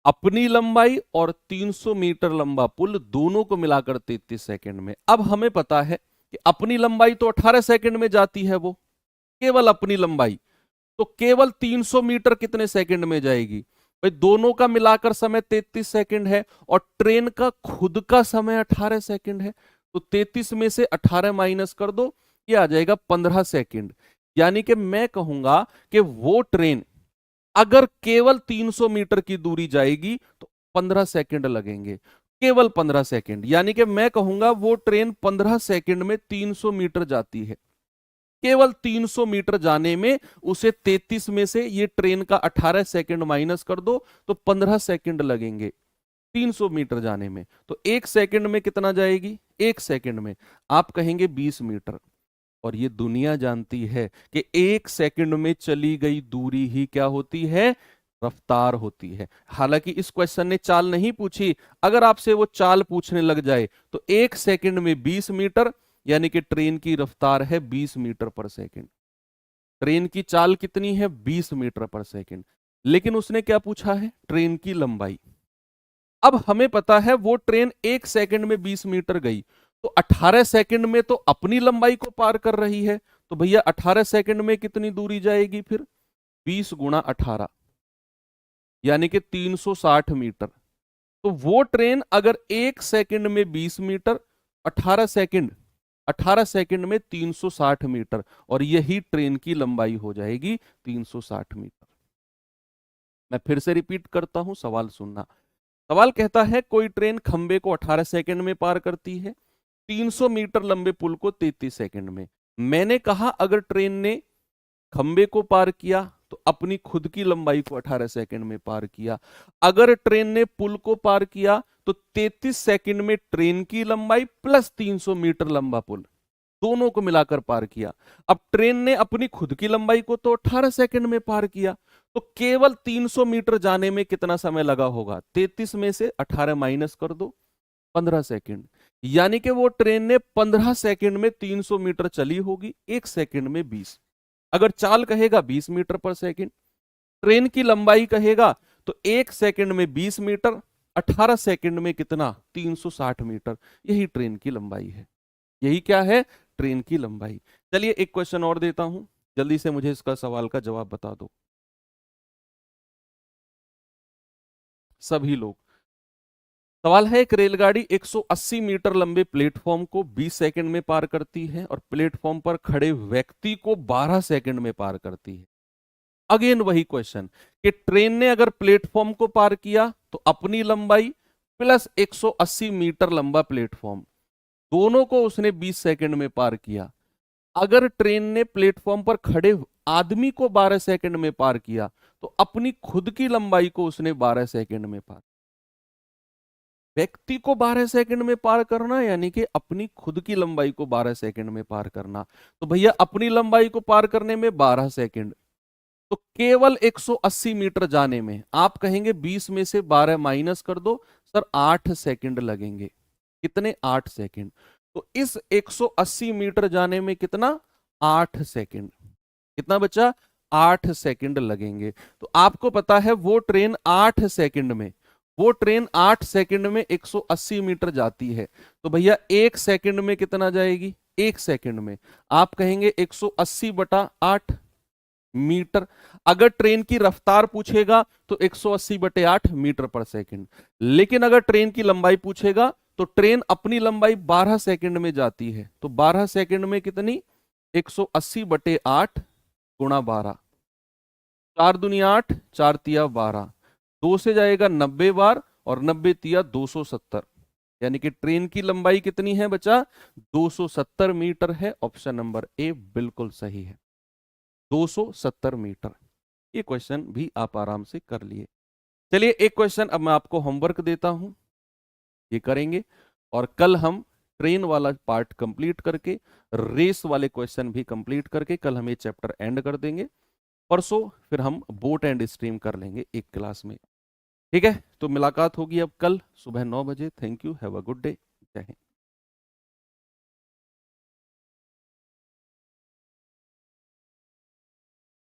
अपनी लंबाई और 300 मीटर लंबा पुल दोनों को मिलाकर 33 सेकंड में। अब हमें पता है कि अपनी लंबाई तो 18 सेकंड में जाती है, वो केवल अपनी लंबाई। तो केवल 300 मीटर कितने सेकंड में जाएगी? भाई दोनों का मिलाकर समय 33 सेकंड है और ट्रेन का खुद का समय 18 सेकंड है। तो 33 में से 18 माइनस कर दो, ये आ जाएगा 15 सेकंड। यानी कि मैं कहूंगा कि वो ट्रेन अगर केवल 300 मीटर की दूरी जाएगी तो 15 सेकंड लगेंगे, केवल 15 सेकंड। यानी कि मैं कहूंगा वो ट्रेन 15 सेकंड में 300 मीटर जाती है। केवल 300 मीटर जाने में उसे 33 में से ये ट्रेन का 18 सेकंड माइनस कर दो तो 15 सेकंड लगेंगे 300 मीटर जाने में। तो एक सेकंड में कितना जाएगी? एक सेकंड में आप कहेंगे 20 मीटर। और ये दुनिया जानती है कि एक सेकंड में चली गई दूरी ही क्या होती है? रफ्तार होती है। हालांकि इस क्वेश्चन ने चाल नहीं पूछी। अगर आपसे वो चाल पूछने लग जाए तो एक सेकंड में 20 मीटर, यानी कि ट्रेन की रफ्तार है 20 मीटर पर सेकंड। ट्रेन की चाल कितनी है? 20 मीटर पर सेकंड। लेकिन उसने क्या पूछा है? ट्रेन की लंबाई। अब हमें पता है वो ट्रेन एक सेकंड में 20 मीटर गई, तो 18 सेकंड में तो अपनी लंबाई को पार कर रही है। तो भैया 18 सेकंड में कितनी दूरी जाएगी फिर? 20 गुणा 18, यानी कि 360 मीटर। तो वो ट्रेन अगर एक सेकंड में 20 मीटर, 18 सेकंड, 18 सेकंड में 360 मीटर, और यही ट्रेन की लंबाई हो जाएगी 360 मीटर। मैं फिर से रिपीट करता हूं, सवाल सुनना। सवाल कहता है कोई ट्रेन खंबे को 18 सेकंड में पार करती है, 300 मीटर लंबे पुल को 33 सेकंड में। मैंने कहा अगर ट्रेन ने खंबे को पार किया तो अपनी खुद की लंबाई को 18 सेकंड में पार किया। अगर ट्रेन ने पुल को पार किया तो 33 सेकंड में ट्रेन की लंबाई प्लस 300 मीटर लंबा पुल दोनों को मिलाकर पार किया। अब ट्रेन ने अपनी खुद की लंबाई को तो 18 सेकंड में पार किया, तो केवल 300 मीटर जाने में कितना समय लगा होगा? 33 में से 18 माइनस कर दो, 15 सेकंड। यानी कि वो ट्रेन ने 15 सेकंड में 300 मीटर चली होगी, एक सेकंड में 20। अगर चाल कहेगा 20 मीटर पर सेकंड, ट्रेन की लंबाई कहेगा तो एक सेकंड में 20 मीटर, 18 सेकंड में कितना? 360 मीटर। यही ट्रेन की लंबाई है। यही क्या है? ट्रेन की लंबाई। चलिए एक क्वेश्चन और देता हूं, जल्दी से मुझे इसका सवाल का जवाब बता दो सभी लोग। सवाल है एक रेलगाड़ी 180 मीटर लंबे प्लेटफॉर्म को 20 सेकंड में पार करती है और प्लेटफॉर्म पर खड़े व्यक्ति को 12 सेकंड में पार करती है। अगेन वही क्वेश्चन कि ट्रेन ने अगर प्लेटफॉर्म को पार किया तो अपनी लंबाई प्लस 180 मीटर लंबा प्लेटफॉर्म दोनों को उसने 20 सेकंड में पार किया। अगर ट्रेन ने प्लेटफॉर्म पर खड़े आदमी को 12 सेकंड में पार किया, तो अपनी खुद की लंबाई को उसने 12 सेकंड में पार, व्यक्ति को 12 सेकंड में पार करना यानी कि अपनी खुद की लंबाई को 12 सेकंड में पार करना। तो भैया अपनी लंबाई को पार करने में 12 सेकंड, तो केवल 180 मीटर जाने में आप कहेंगे 20 में से 12 माइनस कर दो सर, 8 सेकंड लगेंगे। कितने? 8 सेकंड। तो इस 180 मीटर जाने में कितना? 8 सेकंड। कितना बचा? 8 सेकंड लगेंगे। तो आपको पता है वो ट्रेन 8 सेकंड में, वो ट्रेन 8 सेकंड में 180 मीटर जाती है। तो भैया 1 सेकंड में कितना जाएगी? 1 सेकंड में आप कहेंगे 180 बटा 8 मीटर। अगर ट्रेन की रफ्तार पूछेगा तो 180 बटे 8 मीटर पर सेकंड। लेकिन अगर ट्रेन की लंबाई पूछेगा तो ट्रेन अपनी लंबाई 12 सेकंड में जाती है। तो 12 सेकंड में कितनी? 180 बटे 8 गुणा 12, 4 दूनी 8, 4 तिया 12, 2 से जाएगा 90 बार और 90 तिया 270, यानी कि ट्रेन की लंबाई कितनी है बचा? 270 मीटर है। ऑप्शन नंबर ए बिल्कुल सही है, 270 मीटर। ये क्वेश्चन भी आप आराम से कर लिए। चलिए एक क्वेश्चन अब मैं आपको होमवर्क देता हूं, ये करेंगे और कल हम ट्रेन वाला पार्ट कंप्लीट करके रेस वाले क्वेश्चन भी कंप्लीट करके कल हम ये चैप्टर एंड कर देंगे। परसों फिर हम बोट एंड स्ट्रीम कर लेंगे एक क्लास में। ठीक है, तो मुलाकात होगी अब कल सुबह 9 बजे। Thank you, have a good day, जय हिंद।